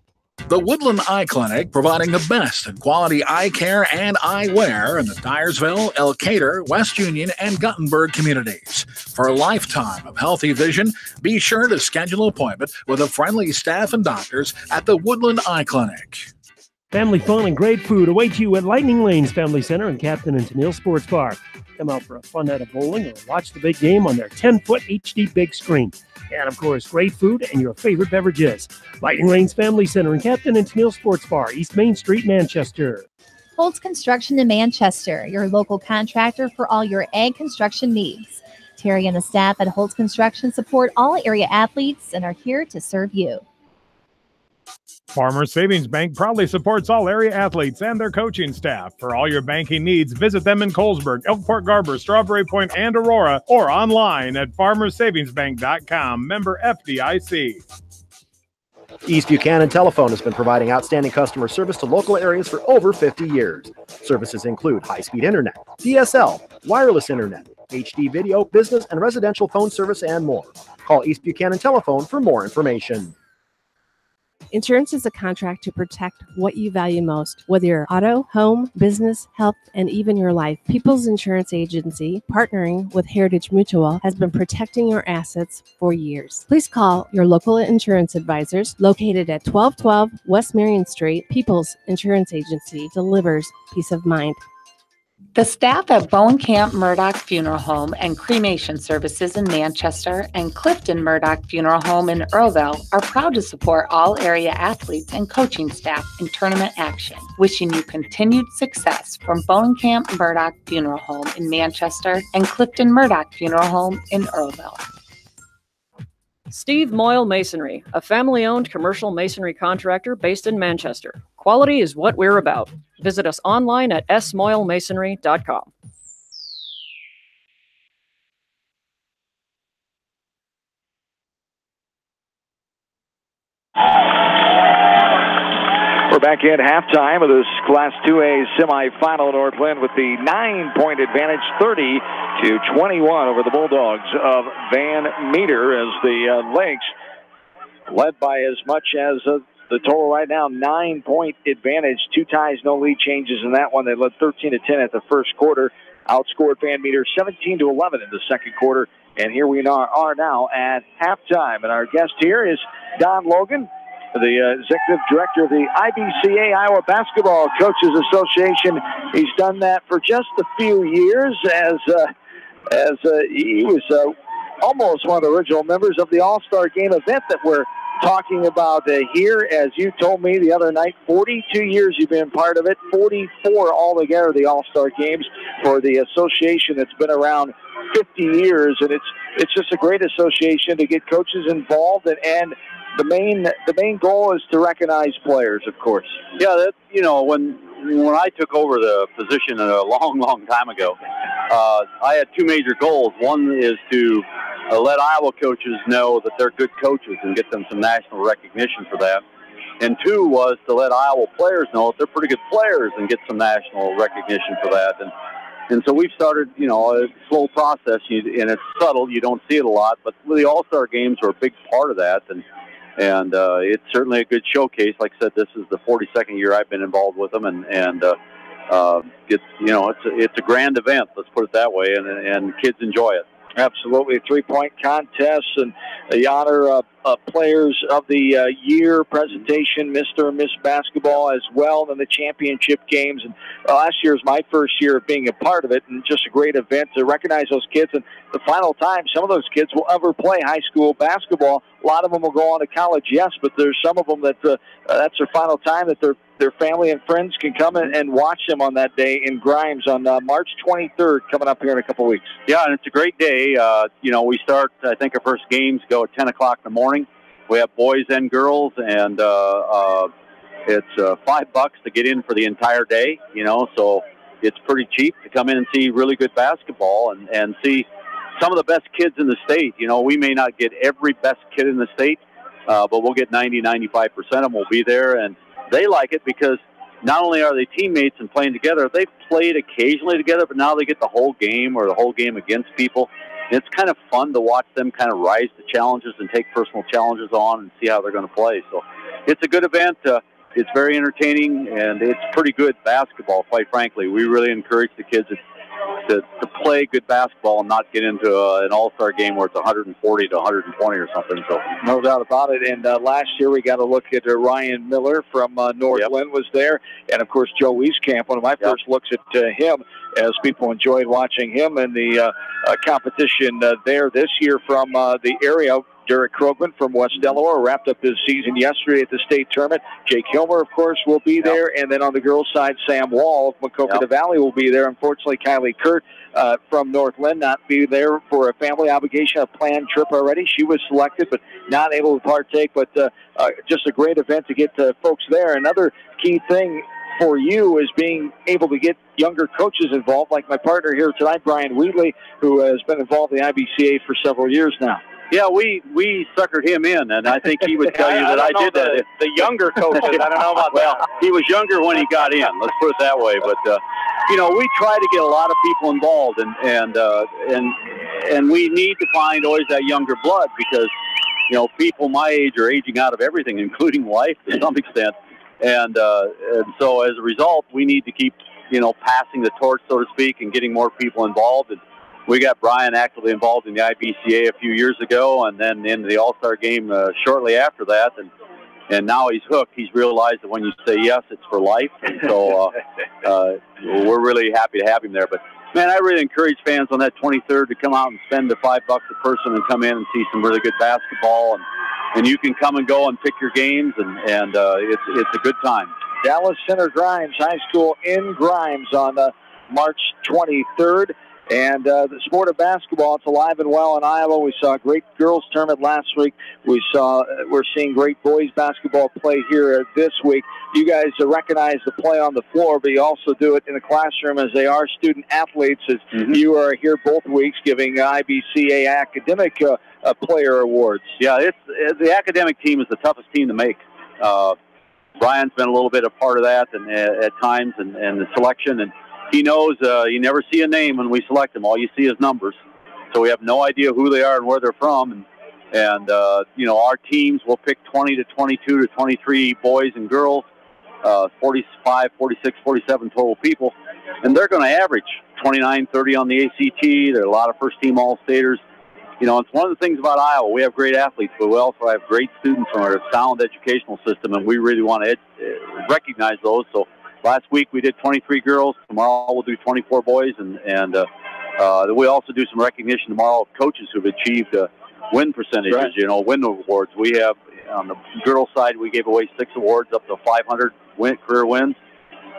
The Woodland Eye Clinic, providing the best in quality eye care and eyewear in the Dyersville, Elkader, West Union, and Guttenberg communities. For a lifetime of healthy vision, be sure to schedule an appointment with a friendly staff and doctors at the Woodland Eye Clinic. Family fun and great food await you at Lightning Lanes Family Center and Captain and Tennille Sports Bar. Come out for a fun night of bowling or watch the big game on their 10-foot HD big screen. And, of course, great food and your favorite beverages. Lightning Lanes Family Center and Captain and Tennille Sports Bar, East Main Street, Manchester. Holtz Construction in Manchester, your local contractor for all your ag construction needs. Terry and the staff at Holtz Construction support all area athletes and are here to serve you. Farmers Savings Bank proudly supports all area athletes and their coaching staff. For all your banking needs, visit them in Colesburg, Elkport Garber, Strawberry Point, and Aurora, or online at farmersavingsbank.com. Member FDIC. East Buchanan Telephone has been providing outstanding customer service to local areas for over 50 years. Services include high-speed internet, DSL, wireless internet, HD video, business and residential phone service, and more. Call East Buchanan Telephone for more information. Insurance is a contract to protect what you value most, whether you're auto, home, business, health, and even your life. People's Insurance Agency, partnering with Heritage Mutual, has been protecting your assets for years. Please call your local insurance advisors located at 1212 West Marion Street. People's Insurance Agency delivers peace of mind. The staff at Bone Camp Murdoch Funeral Home and Cremation Services in Manchester and Clifton Murdoch Funeral Home in Earlville are proud to support all area athletes and coaching staff in tournament action. Wishing you continued success from Bone Camp Murdoch Funeral Home in Manchester and Clifton Murdoch Funeral Home in Earlville. Steve Moyle Masonry, a family-owned commercial masonry contractor based in Manchester. Quality is what we're about. Visit us online at smoylemasonry.com. We're back at halftime of this Class 2A semifinal. North Linn with the 9-point advantage, 30-21 over the Bulldogs of Van Meter, as the Lakes led by as much as the total right now, 9-point advantage. 2 ties, no lead changes in that one. They led 13-10 at the first quarter. Outscored Van Meter 17-11 in the second quarter. And here we are now at halftime. And our guest here is Don Logan, the executive director of the IBCA, Iowa Basketball Coaches Association. He's done that for just a few years, as he was almost one of the original members of the All-Star Game event that we're talking about here. As you told me the other night, 42 years you've been part of it, 44 altogether, the All-Star Games for the association that's been around 50 years, and it's just a great association to get coaches involved, and the main goal is to recognize players, of course. Yeah, that, when I took over the position a long time ago, I had 2 major goals. One is to let Iowa coaches know that they're good coaches and get them some national recognition for that. And 2 was to let Iowa players know that they're pretty good players and get some national recognition for that. And so we've started, a slow process, and it's subtle. You don't see it a lot, but the All-Star Games are a big part of that. And it's certainly a good showcase. Like I said, this is the 42nd year I've been involved with them, and it's a grand event. Let's put it that way, and kids enjoy it. Absolutely, 3-point contests and the honor of players of the year presentation, Mr. and Miss Basketball as well, and the championship games. And last year was my first year of being a part of it, and just a great event to recognize those kids. And the final time some of those kids will ever play high school basketball. A lot of them will go on to college, yes, but there's some of them that that's their final time, that their family and friends can come and watch them on that day in Grimes on March 23rd, coming up here in a couple weeks. Yeah, and it's a great day. We start, I think our first games go at 10 o'clock in the morning. We have boys and girls, and it's $5 to get in for the entire day, so it's pretty cheap to come in and see really good basketball and see some of the best kids in the state. We may not get every best kid in the state, but we'll get 90-95% of them will be there, and they like it because not only are they teammates and playing together, they've played occasionally together, but now they get the whole game or the whole game against people. And it's kind of fun to watch them kind of rise to challenges and take personal challenges on and see how they're going to play. So it's a good event. It's very entertaining, and it's pretty good basketball, quite frankly. We really encourage the kids to play good basketball and not get into an all-star game where it's 140 to 120 or something. So no doubt about it. And last year we got a look at Ryan Miller from North Linn was there, and of course Joe Wieskamp. One of my first looks at him, as people enjoyed watching him in the competition there this year from the area. Derek Krogman from West Delaware wrapped up his season yesterday at the state tournament. Jake Hilmer, of course, will be there. And then on the girls' side, Sam Wall of Maquoketa Valley will be there. Unfortunately, Kylie Kurt from North Linn not be there for a family obligation, a planned trip already. She was selected, but not able to partake. But just a great event to get folks there. Another key thing for you is being able to get younger coaches involved, like my partner here tonight, Brian Wheatley, who has been involved in the IBCA for several years now. Yeah, we suckered him in, and I think he would tell you that I did that. The younger coaches, I don't know about well, he was younger when he got in. Let's put it that way. But we try to get a lot of people involved, and we need to find always that younger blood because, people my age are aging out of everything, including life to some extent. And so as a result, we need to keep, passing the torch, so to speak, and getting more people involved. And we got Brian actively involved in the IBCA a few years ago, and then in the All-Star game shortly after that. And now he's hooked. He's realized that when you say yes, it's for life. And so we're really happy to have him there. But, man, I really encourage fans on that 23rd to come out and spend the $5 a person and come in and see some really good basketball. And you can come and go and pick your games, and it's a good time. Dallas Center Grimes High School in Grimes on March 23rd. And the sport of basketball, it's alive and well in Iowa. We saw a great girls tournament last week. We're seeing great boys basketball play here this week. You guys recognize the play on the floor, but you also do it in the classroom as they are student athletes. As you are here both weeks giving IBCA academic player awards. Yeah, the academic team is the toughest team to make. Brian's been a little bit a part of that, and at times, and the selection. And he knows you never see a name when we select them. All you see is numbers. So we have no idea who they are and where they're from. And our teams will pick 20 to 22 to 23 boys and girls, 45, 46, 47 total people. And they're going to average 29, 30 on the ACT. There are a lot of first-team All-Staters. It's one of the things about Iowa. We have great athletes, but we also have great students from our sound educational system, and we really want to recognize those. So last week we did 23 girls. Tomorrow we'll do 24 boys, and we also do some recognition tomorrow of coaches who've achieved win percentages, right. Win awards. We have, on the girls' side, we gave away 6 awards up to 500 career wins.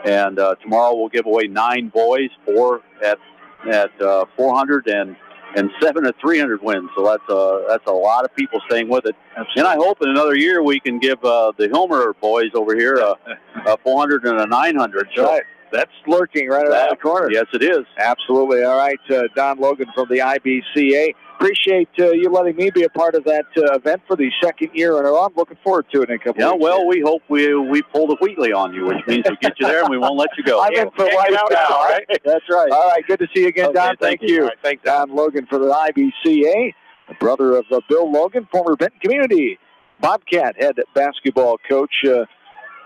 And tomorrow we'll give away 9 boys, 4 at 400 and 7 at 300 wins. So that's a lot of people staying with it. Absolutely. And I hope in another year we can give the Hilmer boys over here a 400 and a 900. That's right. That's lurking right around the corner. Yes, it is. Absolutely. All right, Don Logan from the IBCA. Appreciate you letting me be a part of that event for the second year in a row. I'm looking forward to it in a couple of weeks. Well, we hope we pull the Wheatley on you, which means we get you there and we won't let you go. I'm in for life now, all right? That's right. All right, good to see you again, okay, Don. Thank you. Right, thanks, Don Logan for the IBCA, the brother of Bill Logan, former Benton Community Bobcat head basketball coach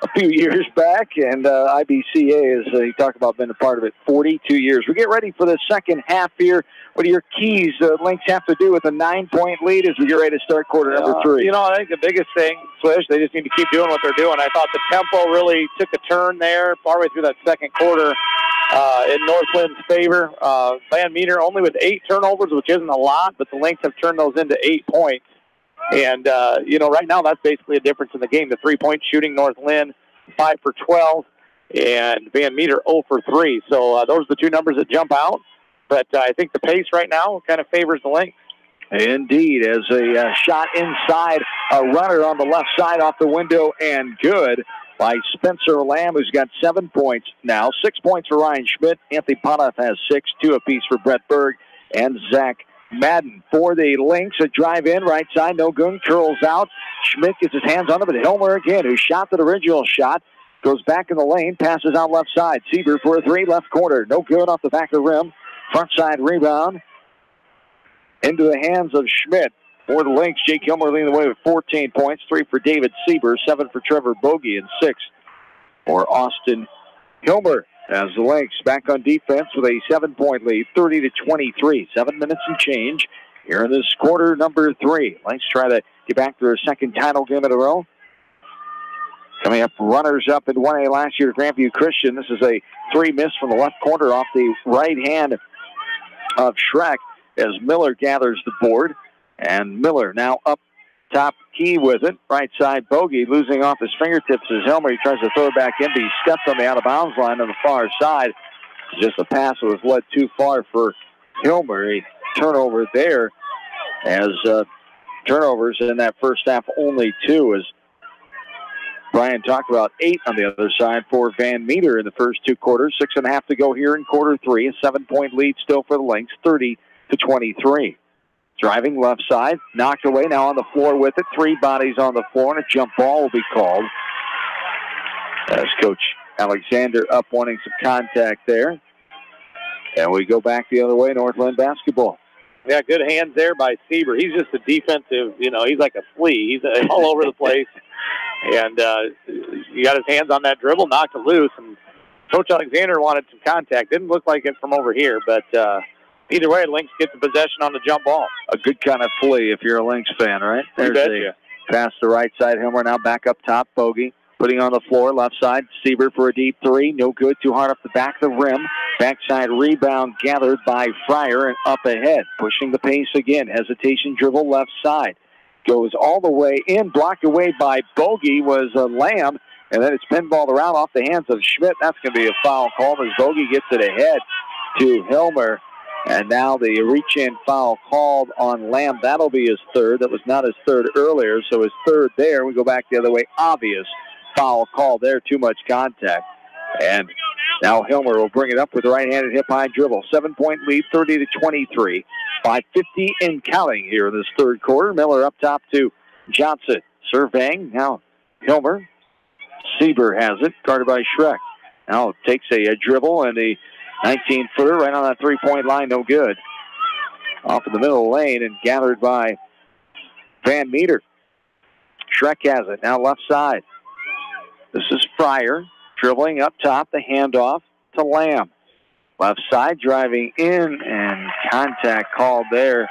a few years back, and IBCA, as he talked about, been a part of it 42 years. We get ready for the second half here. What are your keys Lynx have to do with a 9-point lead as we get ready to start quarter number 3? I think the biggest thing, Swish, they just need to keep doing what they're doing. I thought the tempo really took a turn there partway through that second quarter in Northland's favor. Van Meter only with 8 turnovers, which isn't a lot, but the Lynx have turned those into 8 points. And, right now that's basically a difference in the game. The 3-point shooting, North Linn 5 for 12, and Van Meter 0 for 3. So those are the 2 numbers that jump out. But I think the pace right now kind of favors the Lynx. Indeed, as a shot inside, a runner on the left side off the window, and good by Spencer Lamb, who's got 7 points now. 6 points for Ryan Schmidt. Anthony Ponoff has 6, 2 apiece for Brett Berg and Zach Madden. For the Lynx, a drive in, right side, no good, curls out. Schmidt gets his hands on it, but Hilmer again, who shot the original shot, goes back in the lane, passes out left side. Sieber for a 3, left corner, no good off the back of the rim. Front side rebound into the hands of Schmidt. For the Lynx, Jake Hilmer leading the way with 14 points, 3 for David Sieber, 7 for Trevor Bogey, and 6 for Austin Hilmer. As the Lynx back on defense with a 7-point lead, 30-23, 7 minutes and change here in this quarter number 3. Lynx try to get back to their second title game in a row. Coming up, runners up in 1A last year, Grandview Christian. This is a 3 miss from the left corner off the right hand of Schreck as Miller gathers the board. And Miller now up top key with it. Right side bogey losing off his fingertips as Hilmer. He tries to throw it back in, but he stepped on the out-of-bounds line on the far side. Just a pass that was led too far for Hilmer. A turnover there as turnovers in that first half, only 2, as Brian talked about 8 on the other side for Van Meter in the first 2 quarters. 6.5 to go here in quarter 3. A 7-point lead still for the Lynx, 30-23. Driving left side, knocked away, now on the floor with it. 3 bodies on the floor, and a jump ball will be called. As Coach Alexander up wanting some contact there. And we go back the other way, Northland basketball. Yeah, good hands there by Sieber. He's just a defensive, he's like a flea. He's all over the place. And he got his hands on that dribble, knocked it loose. And Coach Alexander wanted some contact. Didn't look like it from over here, but either way, Lynx gets the possession on the jump ball. A good kind of flea if you're a Lynx fan, right? You betcha. Pass the right side. Hilmer now back up top. Bogey putting on the floor. Left side. Sieber for a deep three. No good. Too hard up the back of the rim. Backside rebound gathered by Fryer and up ahead. Pushing the pace again. Hesitation dribble left side. Goes all the way in. Blocked away by Bogey was Lamb. And then it's pinballed around off the hands of Schmidt. That's going to be a foul call as Bogey gets it ahead to Hilmer. And now the reach-in foul called on Lamb. That'll be his third. That was not his third earlier, so his third there. We go back the other way. Obvious foul call there. Too much contact. And now Hilmer will bring it up with the right-handed hip-high dribble. 7-point lead, 30-23. 5:50 and counting here in this third quarter. Miller up top to Johnson. Surveying. Now Hilmer. Sieber has it. Guarded by Schreck. Now takes a dribble and a 19-footer right on that three-point line. No good. Off in the middle of the lane and gathered by Van Meter. Schreck has it. Now left side. This is Fryer. Dribbling up top. The handoff to Lamb. Left side driving in and contact called there.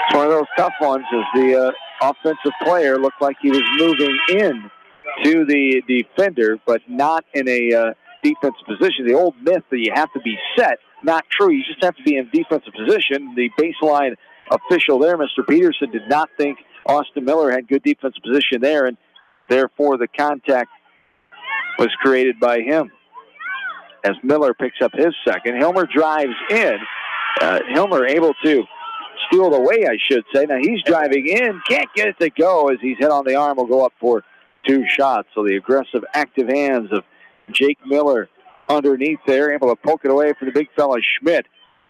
It's one of those tough ones as the offensive player looked like he was moving in to the defender, but not in a defensive position. The old myth that you have to be set, not true. You just have to be in defensive position. The baseline official there, Mr. Peterson, did not think Austin Miller had good defensive position there, and therefore the contact was created by him. As Miller picks up his second, Hilmer drives in. Hilmer able to steal it away, I should say. Now he's driving in, can't get it to go as he's hit on the arm. Will go up for two shots. So the aggressive, active hands of Jake Miller underneath there, able to poke it away for the big fella Schmidt.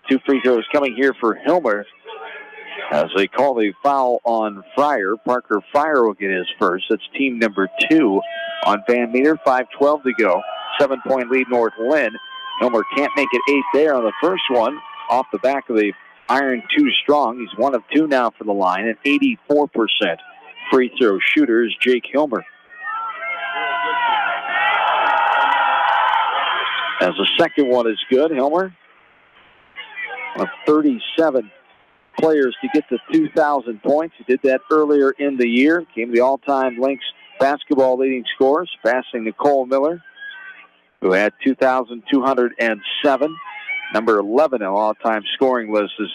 2 free throws coming here for Hilmer as they call the foul on Fryer. Parker Fryer will get his first. That's team number 2 on Van Meter. 5:12 to go. 7-point lead North Linn. Hilmer can't make it 8 there on the first one. Off the back of the iron 2 strong. He's 1 of 2 now for the line. An 84% free throw shooter is Jake Hilmer. As the second one is good, Hilmer of 37 players to get to 2,000 points. He did that earlier in the year. Came the all-time Lynx basketball leading scorers, passing Nicole Miller, who had 2,207. Number 11 on the all-time scoring list is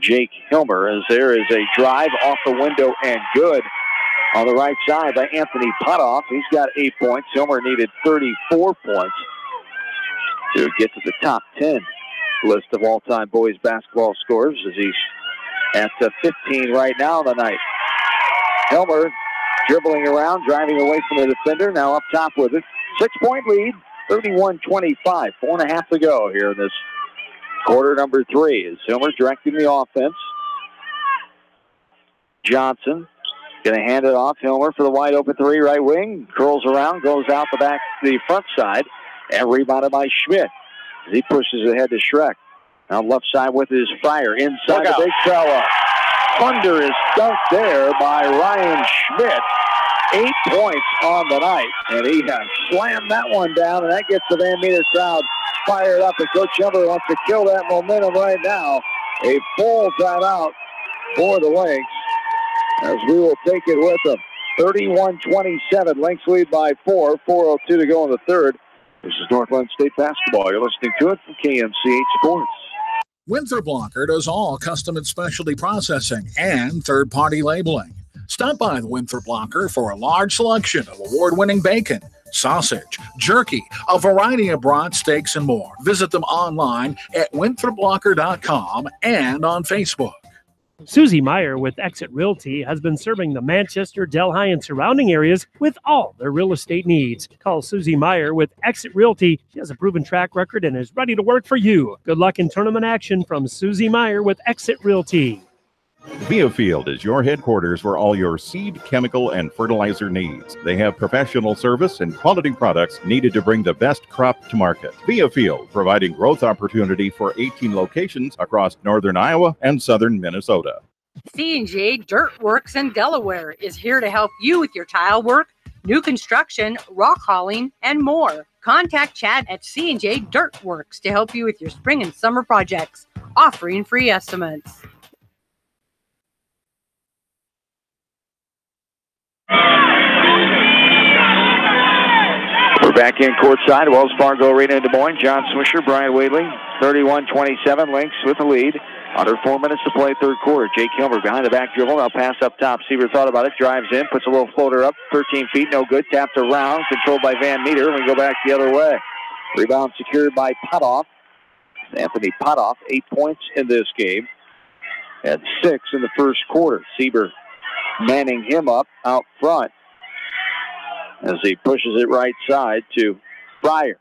Jake Hilmer, as there is a drive off the window and good on the right side by Anthony Potoff. He's got 8 points. Hilmer needed 34 points to get to the top 10 list of all-time boys basketball scorers, as he's at 15 right now on the night. Hilmer dribbling around, driving away from the defender, now up top with it. 6-point lead, 31-25, 4.5 to go here in this quarter number 3. Is Hilmer directing the offense. Johnson going to hand it off. Hilmer for the wide open 3, right wing. Curls around, goes out the back, the front side, and rebounded by Schmidt as he pushes ahead to Schreck. Now left side with his Fryer inside the big fella. Thunderous dunk there by Ryan Schmidt. 8 points on the night, and he has slammed that one down, and that gets the Van Meter crowd fired up, and Coach Humber wants to kill that momentum right now. A full timeout for the Lynx, as we will take it with them. 31-27, Lynx lead by 4, 4:02 to go in the third. This is Northland State basketball. You're listening to it from KMCH Sports. Winthrop Blocker does all custom and specialty processing and third-party labeling. Stop by the Winthrop Blocker for a large selection of award-winning bacon, sausage, jerky, a variety of broad steaks, and more. Visit them online at winthropblocker.com and on Facebook. Susie Meyer with Exit Realty has been serving the Manchester, Delhi, and surrounding areas with all their real estate needs. Call Susie Meyer with Exit Realty. She has a proven track record and is ready to work for you. Good luck in tournament action from Susie Meyer with Exit Realty. Viafield is your headquarters for all your seed, chemical, and fertilizer needs. They have professional service and quality products needed to bring the best crop to market. Viafield, providing growth opportunity for 18 locations across northern Iowa and southern Minnesota. C&J Dirt Works in Delaware is here to help you with your tile work, new construction, rock hauling, and more. Contact Chad at C&J Dirt Works to help you with your spring and summer projects, offering free estimates. We're back in courtside, Wells Fargo Arena in Des Moines. John Swisher, Brian Whaley, 31-27, Lynx with the lead. Under 4 minutes to play, third quarter. Jake Hilmer behind the back dribble. Now pass up top. Seaver thought about it. Drives in. Puts a little floater up. 13 feet. No good. Tapped around. Controlled by Van Meter. We go back the other way. Rebound secured by Potoff. Anthony Potoff, 8 points in this game. Had 6 in the first quarter. Seaver manning him up out front as he pushes it right side to Fryer.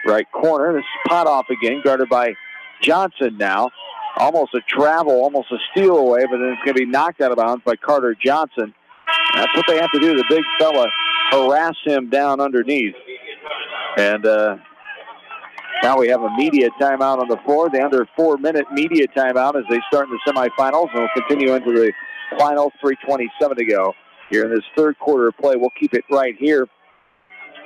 Right corner. This is Potoff again. Guarded by Johnson now. Almost a travel, almost a steal away, but then it's going to be knocked out of bounds by Carter Johnson. That's what they have to do. The big fella harass him down underneath. And now we have a media timeout on the floor. The under 4 minute media timeout as they start in the semifinals, and will continue into the final. 3:27 to go here in this third quarter of play. We'll keep it right here.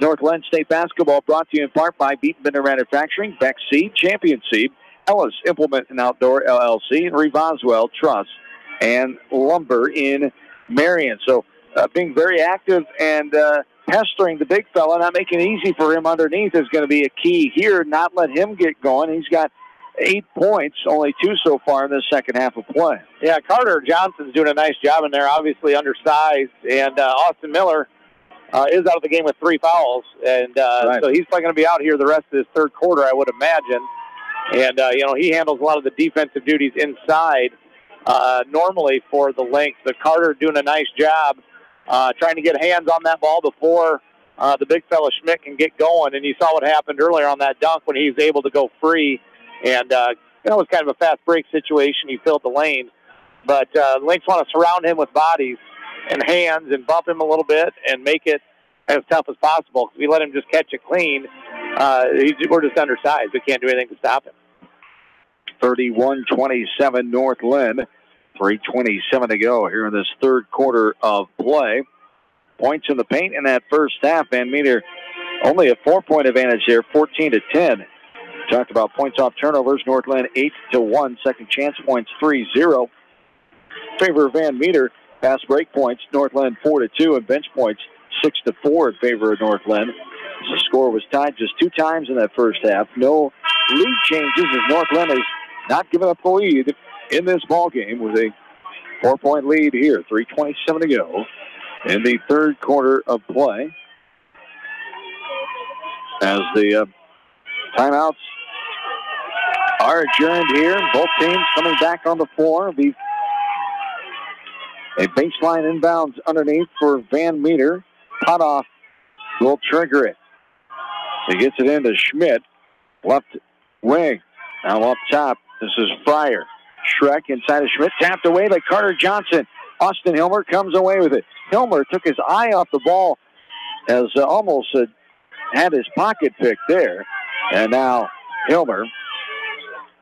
North Linn State basketball brought to you in part by Beaton Manufacturing, Beck Seed, Champion Seed, Ellis Implement and Outdoor LLC, and Revoswell Truss and Lumber in Marion. So being very active and pestering the big fella, not making it easy for him underneath is going to be a key here. Not let him get going. He's got 8 points, only 2 so far in this second half of play. Yeah, Carter Johnson's doing a nice job in there, obviously undersized, and Austin Miller is out of the game with 3 fouls, and so he's probably going to be out here the rest of this third quarter, I would imagine. And, he handles a lot of the defensive duties inside normally for the Lynx. But Carter doing a nice job trying to get hands on that ball before the big fella Schmidt can get going. And you saw what happened earlier on that dunk when he was able to go free. And, it was kind of a fast break situation. He filled the lane. But Lynx want to surround him with bodies and hands and bump him a little bit and make it as tough as possible. If we let him just catch it clean, we're just undersized. We can't do anything to stop him. 31-27 North Linn. 3:27 to go here in this third quarter of play. Points in the paint in that first half. Van Meter only a 4-point advantage there, 14-10. Talked about points off turnovers. North Linn 8-1. Second chance points 3-0. Favor of Van Meter. Fast break points. North Linn 4-2, and bench points 6-4 in favor of North Linn. The score was tied just 2 times in that first half. No lead changes as North Linn has not given up the lead in this ball game with a 4-point lead here. 3:27 to go in the third quarter of play. As the timeouts are adjourned here, both teams coming back on the floor. A baseline inbounds underneath for Van Meter. Potoff will trigger it. He gets it into Schmidt. Left wing. Now up top. This is Fryer. Schreck inside of Schmidt. Tapped away by Carter Johnson. Austin Hilmer comes away with it. Hilmer took his eye off the ball as almost had his pocket picked there. And now Hilmer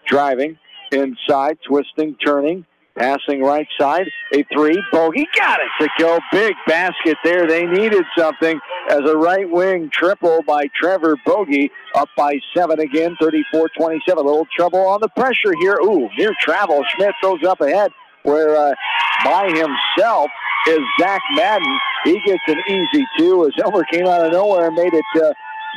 driving inside, twisting, turning. Passing right side, a 3, bogey, got it to go. Big basket there. They needed something as a right wing triple by Trevor Bogey, up by 7 again, 34-27. A little trouble on the pressure here. Ooh, near travel. Schmidt throws up ahead where by himself is Zach Madden. He gets an easy 2 as Elmer came out of nowhere and made it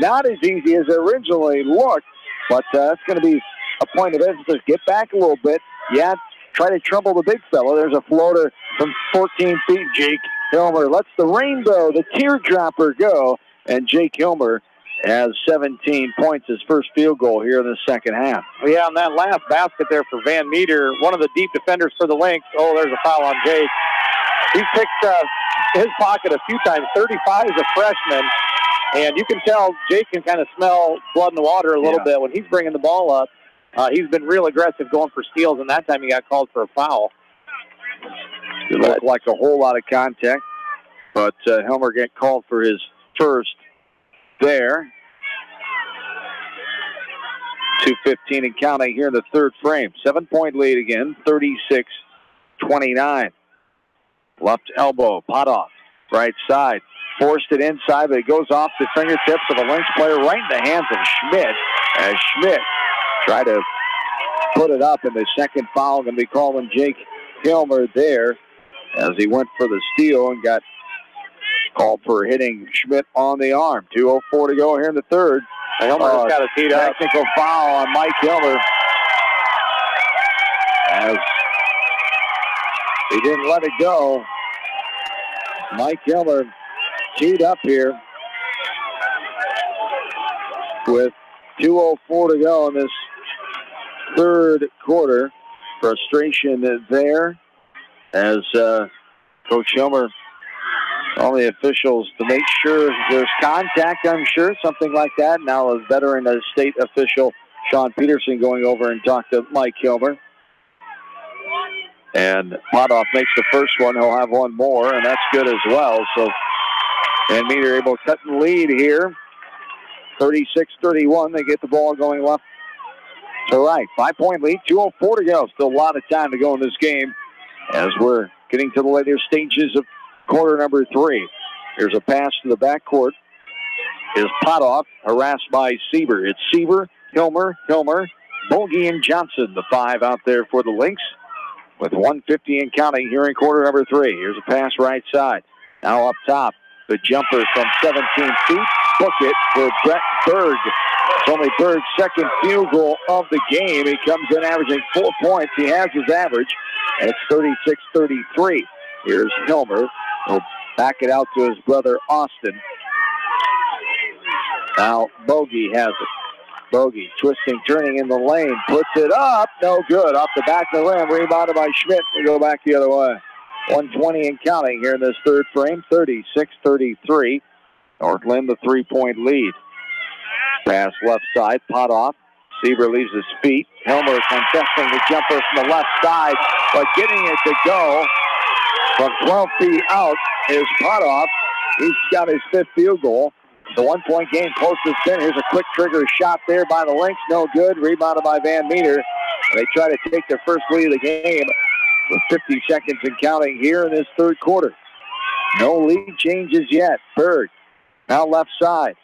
not as easy as it originally looked, but that's going to be a point of emphasis. Get back a little bit. Yeah. Try to trouble the big fella. There's a floater from 14 feet. Jake Hilmer lets the rainbow, the teardropper go. And Jake Hilmer has 17 points, his first field goal here in the second half. Yeah, on that last basket there for Van Meter, one of the deep defenders for the Lynx. Oh, there's a foul on Jake. He's picked his pocket a few times. 35 as a freshman. And you can tell Jake can kind of smell blood in the water a little bit when he's bringing the ball up. He's been real aggressive going for steals, and that time he got called for a foul. It looked like a whole lot of contact, but Helmer get called for his first there. 2:15 and counting here in the third frame. 7-point lead again, 36-29. Left elbow, Potoff, right side. Forced it inside, but it goes off the fingertips of a Lynx player right in the hands of Schmidt. As Schmidt tried to put it up, and the second foul going to be called on Jake Helmer there as he went for the steal and got called for hitting Schmidt on the arm. 2:04 to go here in the third. Helmer just got a teed up. Technical foul on Mike Helmer. As he didn't let it go. Mike Helmer teed up here with 2:04 to go in this third quarter. Frustration there as Coach Helmer on the officials to make sure there's contact, I'm sure, something like that. Now a veteran state official, Sean Peterson, going over and talk to Mike Helmer. And Potoff makes the first one. He'll have one more, and that's good as well. So Van Meter able to cut the lead here. 36-31. They get the ball going left to right. 5-point lead, 2:04 to go. Still a lot of time to go in this game as we're getting to the later stages of quarter number 3. Here's a pass to the backcourt. Is Potoff harassed by Sieber. It's Sieber, Helmer, Bogie, and Johnson, the 5 out there for the Lynx. With 1:50 and counting here in quarter number 3. Here's a pass right side. Now up top, the jumper from 17 feet. Book it for Brett Berg. It's only Berg's second field goal of the game. He comes in averaging 4 points. He has his average, and it's 36-33. Here's Helmer. He'll back it out to his brother Austin. Now Bogie has it. Bogie twisting, turning in the lane, puts it up, no good. Off the back of the rim, rebounded by Schmidt. We go back the other way. 1:20 and counting here in this third frame, 36-33. North Linn the 3-point lead. Pass left side, Potoff. Sieber leaves his feet. Helmer contesting the jumper from the left side, but getting it to go from 12 feet out is Potoff. He's got his 5th field goal. The 1-point game closest in. Here's a quick trigger shot there by the Lynx. No good. Rebounded by Van Meter. They try to take their first lead of the game with 50 seconds and counting here in this third quarter. No lead changes yet. Berg now left side.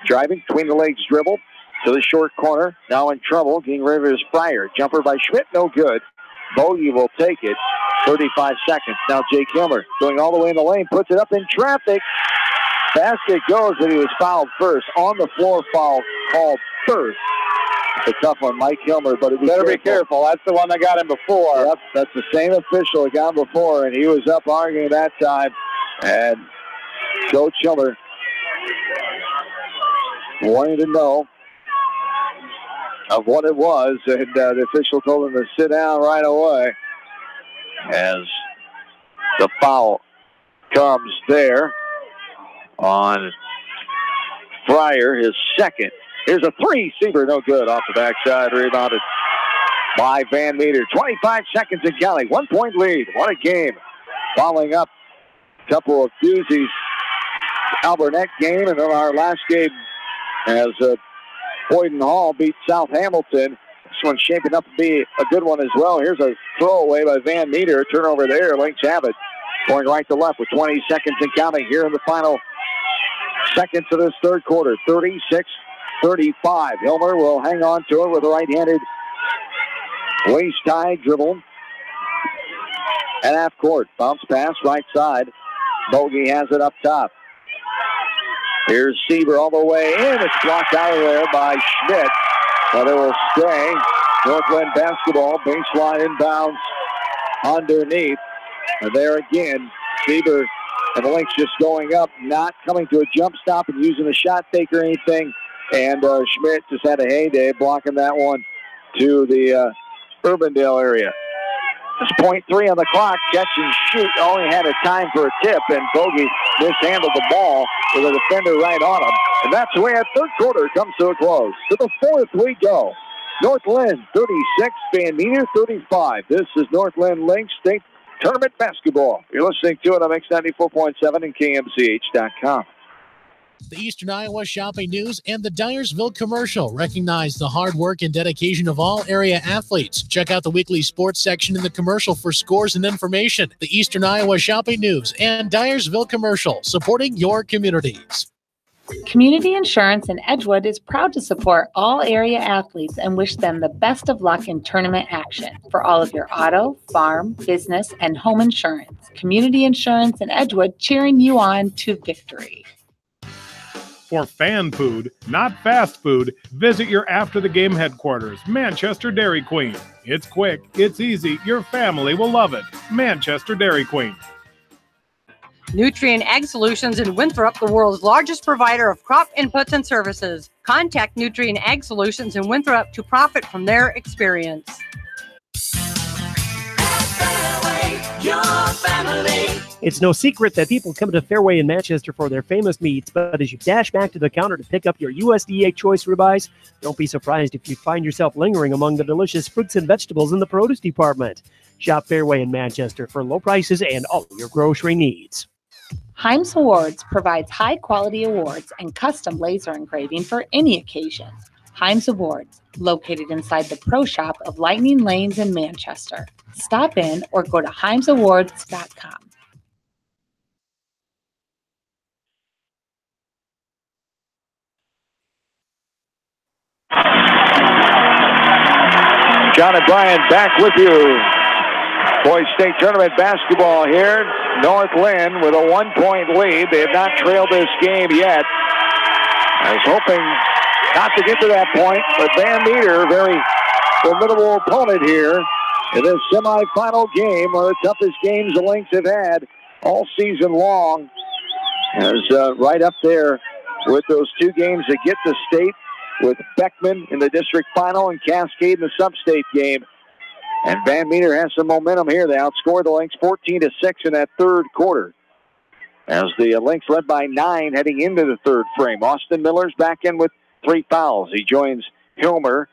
Driving between the legs dribble to the short corner. Now in trouble. Getting rid of his Fryer. Jumper by Schmidt. No good. Bogie will take it. 35 seconds. Now Jake Helmer going all the way in the lane. Puts it up in traffic. Basket goes, but he was fouled first. On the floor foul called first. It's a tough one, Mike Helmer, but better be careful. That's the one that got him before. Yep, that's the same official that got him before, and he was up arguing that time. And Coach Helmer wanted to know of what it was, and the official told him to sit down right away as the foul comes there on Fryer, his second. Here's a 3. Sieber, no good. Off the backside, rebounded by Van Meter. 25 seconds and counting. 1-point lead. What a game. Following up a couple of doozies. Albernet game, and then our last game as Boyden Hall beat South Hamilton. This one's shaping up to be a good one as well. Here's a throwaway by Van Meter. Turnover there. Lynx have it. Going right to left with 20 seconds and counting here in the final seconds of this third quarter. 36-35. Helmer will hang on to it with a right-handed waist-high dribble. At half court. Bounce pass right side. Bogie has it up top. Here's Sieber all the way in. It's blocked out of there by Schmidt. But it will stay. North Linn basketball. Baseline inbounds underneath. And there again, Sieber and the Lynx just going up, not coming to a jump stop and using a shot fake or anything. And Schmidt just had a heyday blocking that one to the Urbandale area. It's 0.3 on the clock. Catch and shoot. Only had a time for a tip, and Bogie mishandled the ball with a defender right on him. And that's the way our third quarter comes to a close. To the fourth we go. North Linn 36, Van Meter 35. This is North Linn Lynx State Tournament Basketball. You're listening to it on Mix 94.7 and KMCH.com. The Eastern Iowa Shopping News and the Dyersville commercial recognize the hard work and dedication of all area athletes. Check out the weekly sports section in the commercial for scores and information. The Eastern Iowa Shopping News and Dyersville commercial, supporting your communities. Community Insurance in Edgewood is proud to support all area athletes and wish them the best of luck in tournament action. For all of your auto, farm, business, and home insurance, Community Insurance in Edgewood cheering you on to victory. For fan food, not fast food, visit your after-the-game headquarters, Manchester Dairy Queen. It's quick, it's easy, your family will love it. Manchester Dairy Queen. Nutrien Ag Solutions in Winthrop, the world's largest provider of crop inputs and services. Contact Nutrien Ag Solutions in Winthrop to profit from their experience. Your family. It's no secret that people come to Fairway in Manchester for their famous meats, but as you dash back to the counter to pick up your USDA choice ribeyes, don't be surprised if you find yourself lingering among the delicious fruits and vegetables in the produce department. Shop Fairway in Manchester for low prices and all your grocery needs. Himes Awards provides high-quality awards and custom laser engraving for any occasion. Himes Awards, located inside the Pro Shop of Lightning Lanes in Manchester. Stop in or go to HimesAwards.com. John and Brian back with you. Boys State Tournament basketball here. North Linn with a 1-point lead. They have not trailed this game yet. I was hoping not to get to that point, but Van Meter, very formidable opponent here in this semifinal game, one of the toughest games the Lynx have had all season long. Is right up there with those two games that get to state, with Beckman in the district final and Cascade in the sub-state game. And Van Meter has some momentum here. They outscored the Lynx 14-6 in that third quarter, as the Lynx led by 9 heading into the third frame. Austin Miller's back in with 3 fouls. He joins Hilmer,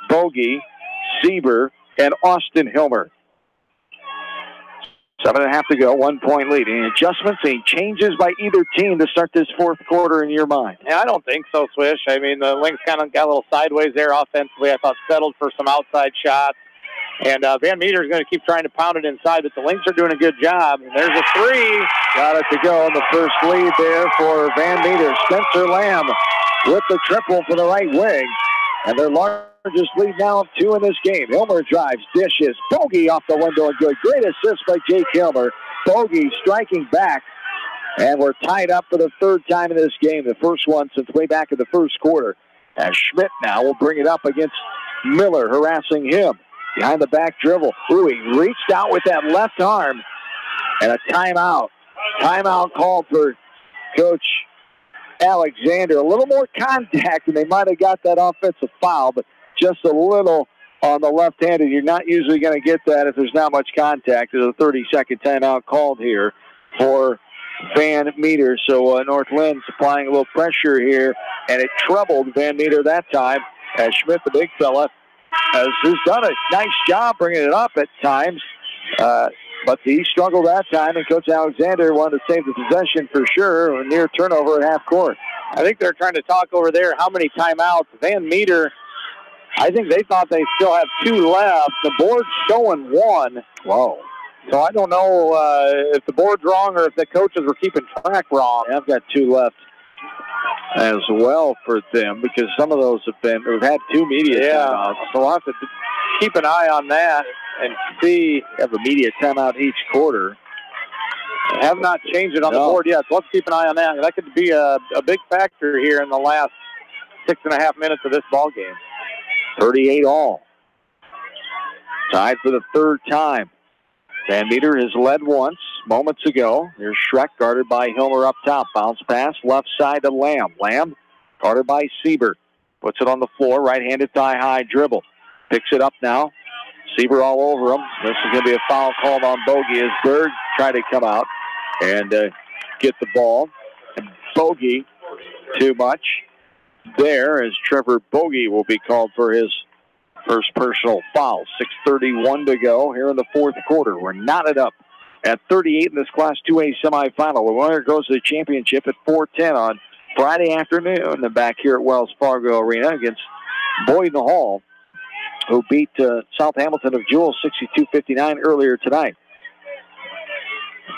Bogey, Sieber, and Austin Hilmer. 7.5 to go, 1-point lead. Any adjustments, any changes by either team to start this fourth quarter in your mind? Yeah, I don't think so, Swish. I mean, the Lynx kind of got a little sideways there offensively. I thought settled for some outside shots. And Van Meter is going to keep trying to pound it inside, but the Lynx are doing a good job. And there's a 3. Got it to go in the first lead there for Van Meter. Spencer Lamb with the triple for the right wing. And their largest lead now of 2 in this game. Hilmer drives, dishes, Bogey off the window and good. Great assist by Jake Hilmer. Bogey striking back. And we're tied up for the third time in this game. The first one since way back in the first quarter. As Schmidt now will bring it up against Miller, harassing him. Behind the back dribble. Ooh, he reached out with that left arm. And a timeout. Timeout called for Coach Alexander. A little more contact, and they might have got that offensive foul, but just a little on the left-handed. You're not usually going to get that if there's not much contact. There's a 30-second timeout called here for Van Meter. So North Linn supplying a little pressure here, and it troubled Van Meter that time, as Schmidt, the big fella, has done a nice job bringing it up at times. But he struggled that time, and Coach Alexander wanted to save the possession for sure. A near turnover at half court. I think they're trying to talk over there how many timeouts. Van Meter, I think they thought they still have 2 left. The board's showing 1. Whoa. So I don't know if the board's wrong or if the coaches were keeping track wrong. Yeah, I've got 2 left as well for them, because some of those we've had 2 media timeouts. So we'll have to keep an eye on that and see. Have a media timeout each quarter. Have not changed it on the board yet, so let's keep an eye on that. That could be a big factor here in the last 6.5 minutes of this ball game. 38 all. Tied for the third time. Van Meter has led once moments ago. Here's Schreck guarded by Hilmer up top. Bounce pass left side to Lamb. Lamb guarded by Sieber. Puts it on the floor. Right-handed thigh-high dribble. Picks it up now. Sieber all over him. This is going to be a foul called on Bogey as Berg tried to come out and get the ball. And Bogey, too much there, as Trevor Bogey will be called for his first personal foul. 6:31 to go here in the fourth quarter. We're knotted up at 38 in this Class 2A semifinal. The winner goes to the championship at 4:10 on Friday afternoon and back here at Wells Fargo Arena against Boyden Hall, who beat South Hamilton of Jewell 62-59 earlier tonight.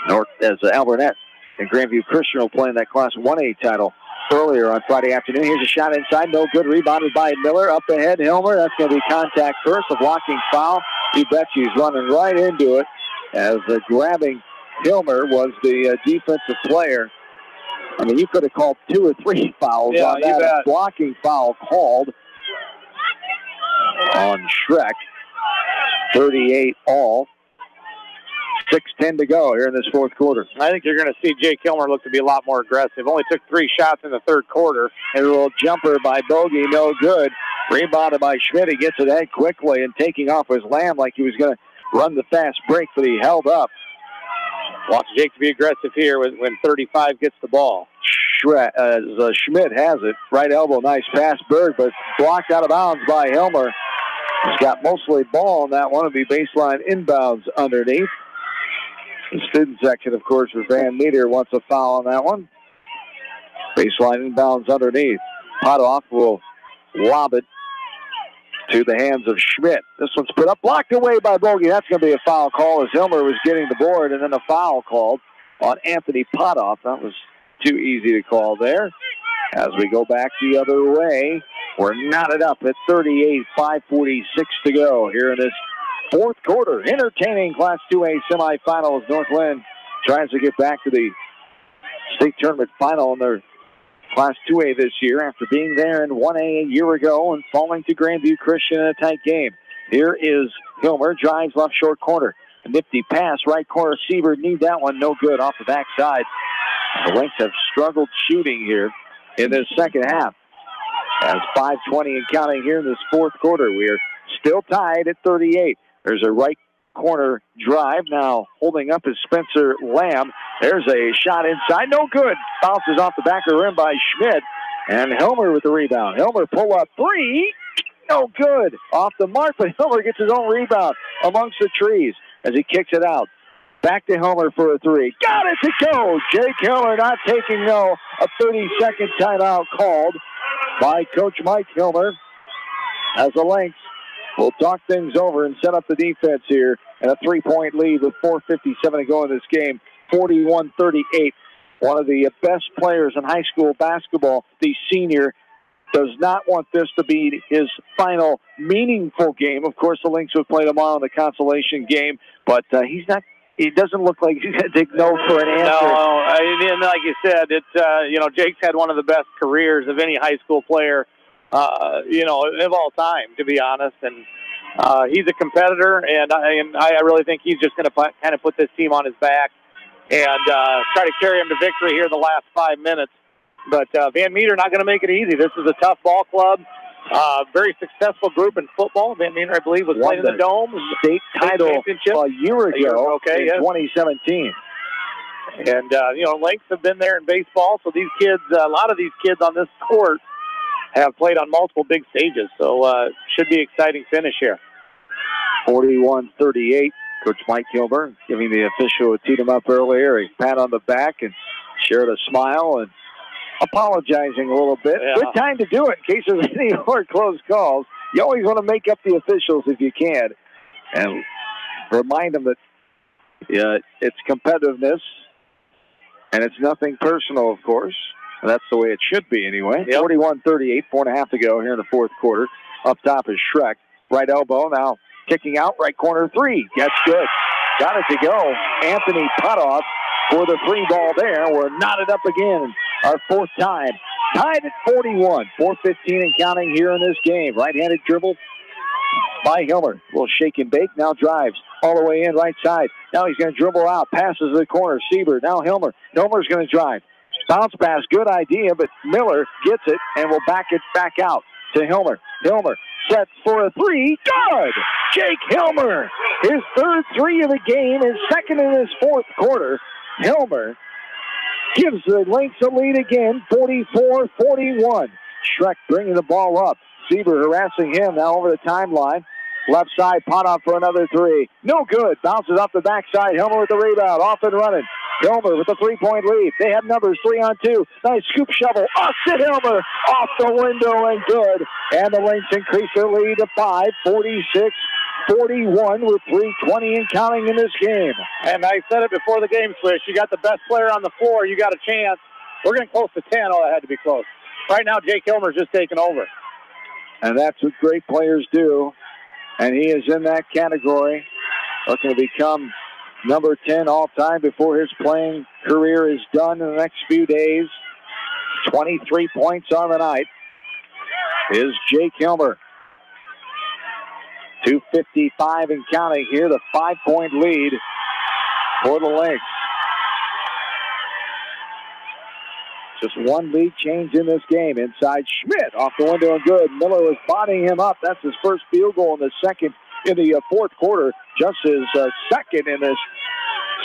North as Alburnett and Grandview Christian will play in that Class 1A title earlier on Friday afternoon. Here's a shot inside, no good, rebounded by Miller. Up ahead, Hilmer. That's going to be contact first, a blocking foul. You bet he's running right into it as grabbing Hilmer was the defensive player. I mean, you could have called 2 or 3 fouls on that. Blocking foul called on Schreck. 38 all. 6:10 to go here in this fourth quarter. I think you're going to see Jake Hilmer look to be a lot more aggressive. Only took 3 shots in the third quarter. A little jumper by Bogey, no good. Rebounded by Schmidt. He gets it ahead quickly and taking off his Lamb like he was going to run the fast break, but he held up. Watch Jake to be aggressive here when 35 gets the ball. Schmidt has it. Right elbow, nice pass, Berg, but blocked out of bounds by Hilmer. He's got mostly ball on that one. It'll be baseline inbounds underneath. The student section, of course, for Van Meter wants a foul on that one. Baseline inbounds underneath. Potoff will lob it to the hands of Schmidt. This one's put up, blocked away by Bogey. That's going to be a foul call as Hilmer was getting the board, and then a foul called on Anthony Potoff. That was too easy to call there. As we go back the other way, we're knotted up at 38, 5:46 to go here in this fourth quarter. Entertaining Class 2A semifinals. North Linn tries to get back to the state tournament final in their Class 2A this year after being there in 1A a year ago and falling to Grandview Christian in a tight game. Here is Hilmer, drives left short corner. A nifty pass, right corner. Siebert need that one, no good off the backside. The Lynx have struggled shooting here in this second half. As 5:20 and counting here in this fourth quarter, we are still tied at 38. There's a right corner drive now holding up is Spencer Lamb. There's a shot inside, no good. Bounces off the back of the rim by Schmidt, and Hilmer with the rebound. Hilmer pull up 3, no good. Off the mark, but Hilmer gets his own rebound amongst the trees as he kicks it out. Back to Hilmer for a 3. Got it to go. Jake Hilmer not taking no. A 30-second timeout called by Coach Mike Hilmer as the Lynx will talk things over and set up the defense here. And a 3-point lead with 4:57 to go in this game. 41-38. One of the best players in high school basketball, the senior, does not want this to be his final meaningful game. Of course, the Lynx would play tomorrow in the consolation game, but he's not. He doesn't look like he's going to take no for an answer. No, and like you said, it's Jake's had one of the best careers of any high school player, of all time, to be honest. And he's a competitor, and I really think he's just going to kind of put this team on his back and try to carry him to victory here in the last 5 minutes. But Van Meter not going to make it easy. This is a tough ball club. Very successful group in football. Van Meter, I believe, was playing in the Dome. State title a year ago in 2017. And, Lynx have been there in baseball, so these kids, a lot of these kids on this court have played on multiple big stages. So should be an exciting finish here. 41-38. Coach Mike Hilmer giving the official who teed him up earlier a pat on the back and shared a smile and apologizing a little bit. Yeah. Good time to do it in case there's any more close calls. You always want to make up the officials if you can and remind them that it's competitiveness and it's nothing personal, of course. And that's the way it should be anyway. Yep. 41-38, 4.5 to go here in the fourth quarter. Up top is Schreck. Right elbow now kicking out, right corner 3. That's good. Got it to go. Anthony Potoff for the free ball there. We're knotted up again. Our fourth time. Tied at 41. 4:15 and counting here in this game. Right-handed dribble by Hilmer. Will shake and bake. Now drives all the way in right side. Now he's going to dribble out. Passes to the corner. Siebert. Now Hilmer. Hilmer's going to drive. Bounce pass. Good idea, but Miller gets it and will back it back out to Hilmer. Hilmer sets for a 3. Good! Jake Hilmer. His third 3 of the game. His second in his fourth quarter. Hilmer gives the Lynx a lead again, 44-41. Schreck bringing the ball up. Siebert harassing him now over the timeline. Left side, Potoff for another three. No good. Bounces off the backside. Hilmer with the rebound. Off and running. Hilmer with the three-point lead. They have numbers 3-on-2. Nice scoop shovel. Austin Hilmer off the window and good. And the Lynx increase their lead to 5, 46-41 with 3:20 and counting in this game. And I said it before the game switch. You got the best player on the floor. You got a chance. We're getting close to 10. Oh, that had to be close. Right now, Jake Hilmer's just taking over. And that's what great players do. And he is in that category. Looking to become number 10 all-time before his playing career is done in the next few days. 23 points on the night is Jake Hilmer. 2:55 and counting here. The 5-point lead for the Lynx. Just one lead change in this game. Inside Schmidt off the window and good. Miller was bodying him up. That's his first field goal in the fourth quarter. Just his second in this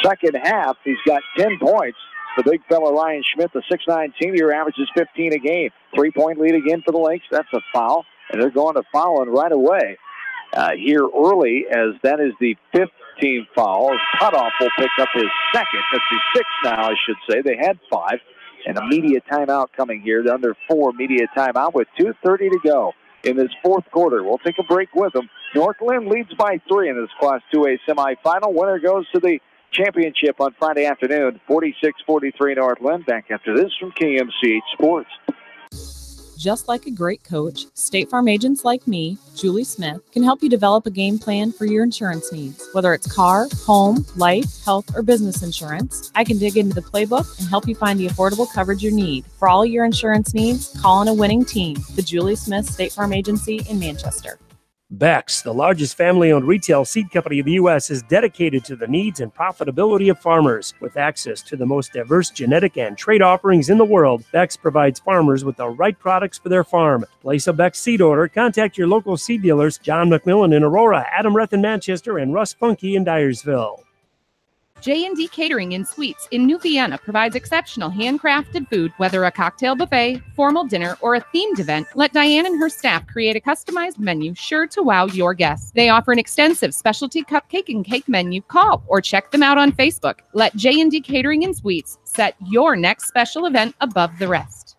second half. He's got 10 points. The big fella Ryan Schmidt, the 6'9" senior, averages 15 a game. 3-point lead again for the Lynx. That's a foul, and they're going to fouling right away here early, as that is the 5th team foul. Potoff will pick up his second. That's the 6th now, I should say. They had 5. And a media timeout coming here. The under 4 media timeout with 2:30 to go in this fourth quarter. We'll take a break with them. North Linn leads by 3 in this Class 2A semifinal. Winner goes to the championship on Friday afternoon. 46-43 North Linn. Back after this from KMCH Sports. Just like a great coach, State Farm agents like me, Julie Smith, can help you develop a game plan for your insurance needs. Whether it's car, home, life, health, or business insurance, I can dig into the playbook and help you find the affordable coverage you need. For all your insurance needs, call on a winning team. The Julie Smith State Farm Agency in Manchester. Beck's, the largest family-owned retail seed company in the U.S., is dedicated to the needs and profitability of farmers. With access to the most diverse genetic and trait offerings in the world, Beck's provides farmers with the right products for their farm. Place a Beck's seed order. Contact your local seed dealers, John McMillan in Aurora, Adam Reth in Manchester, and Russ Funky in Dyersville. J&D Catering and Suites in New Vienna provides exceptional handcrafted food, whether a cocktail buffet, formal dinner, or a themed event. Let Diane and her staff create a customized menu sure to wow your guests. They offer an extensive specialty cupcake and cake menu. Call or check them out on Facebook. Let J&D Catering and Suites set your next special event above the rest.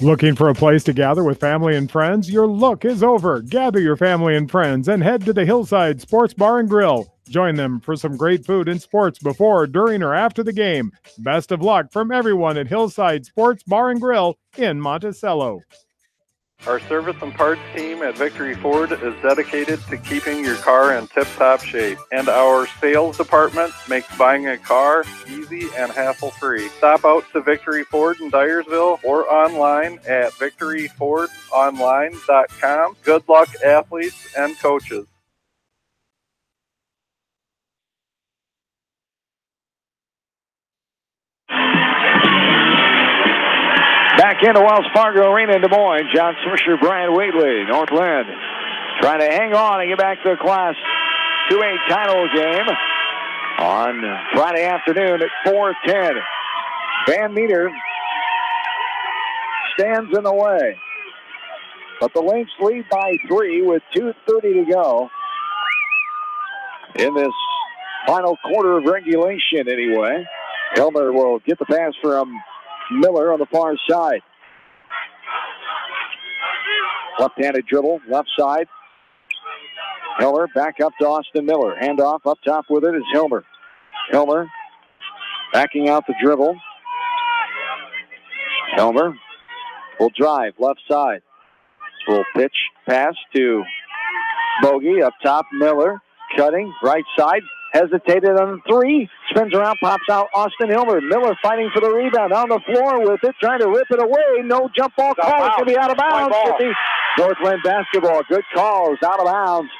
Looking for a place to gather with family and friends? Your look is over. Gather your family and friends and head to the Hillside Sports Bar and Grill. Join them for some great food and sports before, during, or after the game. Best of luck from everyone at Hillside Sports Bar and Grill in Monticello. Our service and parts team at Victory Ford is dedicated to keeping your car in tip-top shape. And our sales department makes buying a car easy and hassle-free. Stop out to Victory Ford in Dyersville or online at victoryfordonline.com. Good luck, athletes and coaches. Back into Wells Fargo Arena in Des Moines. John Swisher, Brian Waitley, North Linn trying to hang on and get back to the Class 2A title game on Friday afternoon at 4:10. Van Meter stands in the way, but the Lynx lead by 3 with 2:30 to go in this final quarter of regulation anyway. Hilmer will get the pass from Miller on the far side. Left-handed dribble, left side. Hilmer back up to Austin Miller. Handoff up top with it is Hilmer. Hilmer backing out the dribble. Hilmer will drive left side. Will pitch pass to Bogey up top. Miller cutting right side. Hesitated on the 3, spins around, pops out Austin Hilmer. Miller fighting for the rebound, on the floor with it, trying to rip it away. No jump ball call. It's going to be out of bounds. North Linn basketball. Good calls, out of bounds.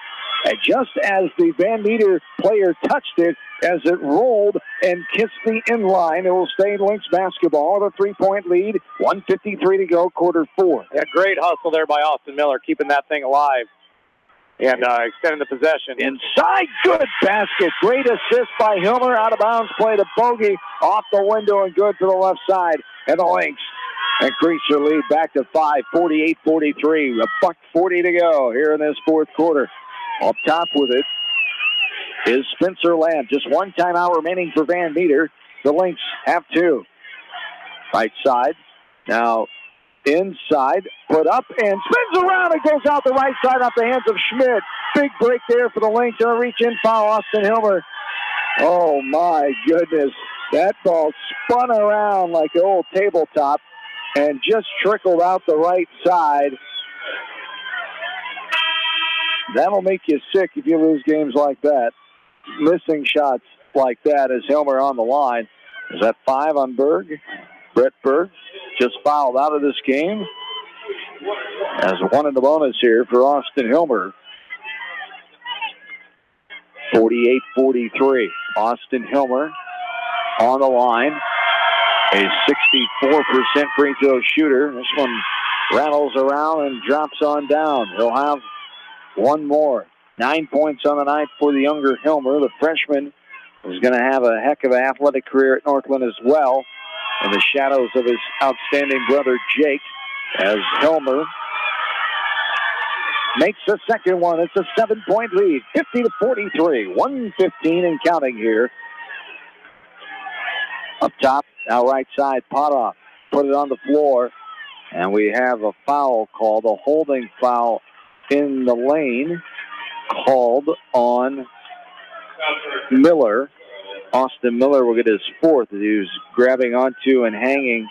And just as the Van Meter player touched it, as it rolled and kissed the inline, it will stay Lynx basketball with a 3-point lead. 1:53 to go, quarter 4. Yeah, great hustle there by Austin Miller, keeping that thing alive. And extending the possession. Inside, good basket. Great assist by Hilmer. Out of bounds play to Bogey. Off the window and good to the left side. And the Lynx increase their lead back to 5, 48-43. $1:40 to go here in this fourth quarter. Up top with it is Spencer Lamb. Just one timeout remaining for Van Meter. The Lynx have 2. Right side. Now inside. Put up and spins around and goes out the right side off the hands of Schmidt. Big break there for the Lynx. And a reach-in foul, Austin Hilmer. Oh, my goodness. That ball spun around like an old tabletop and just trickled out the right side. That'll make you sick if you lose games like that. Missing shots like that as Hilmer on the line. Is that 5 on Berg? Brett Berg just fouled out of this game. As 1 in the bonus here for Austin Hilmer. 48-43. Austin Hilmer on the line. A 64% free throw shooter. This one rattles around and drops on down. He'll have one more. 9 points on the night for the younger Hilmer. The freshman is going to have a heck of an athletic career at Northland as well, in the shadows of his outstanding brother Jake, as Hilmer makes the second one. It's a 7-point lead, 50-43. 1:15 and counting here. Up top, now right side, Potoff put it on the floor, and we have a foul called, a holding foul in the lane called on Miller. Austin Miller will get his 4th. He was grabbing onto and hanging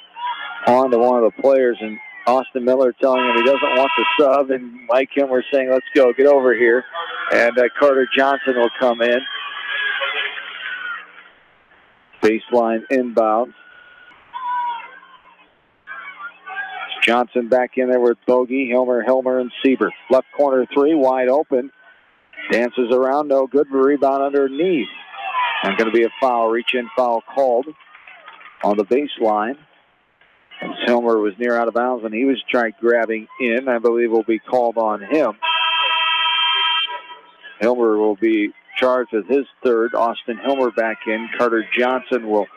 onto one of the players, and Austin Miller telling him he doesn't want the sub, and Mike Hilmer saying, let's go, get over here. And Carter Johnson will come in. Baseline inbound. Johnson back in there with Bogey, Hilmer, and Siebert. Left corner 3, wide open. Dances around, no good. Rebound underneath. And going to be a foul, reach-in foul called on the baseline. As Hilmer was near out of bounds and he was trying grabbing in. I believe will be called on him. Hilmer will be charged with his 3rd. Austin Hilmer back in. Carter Johnson will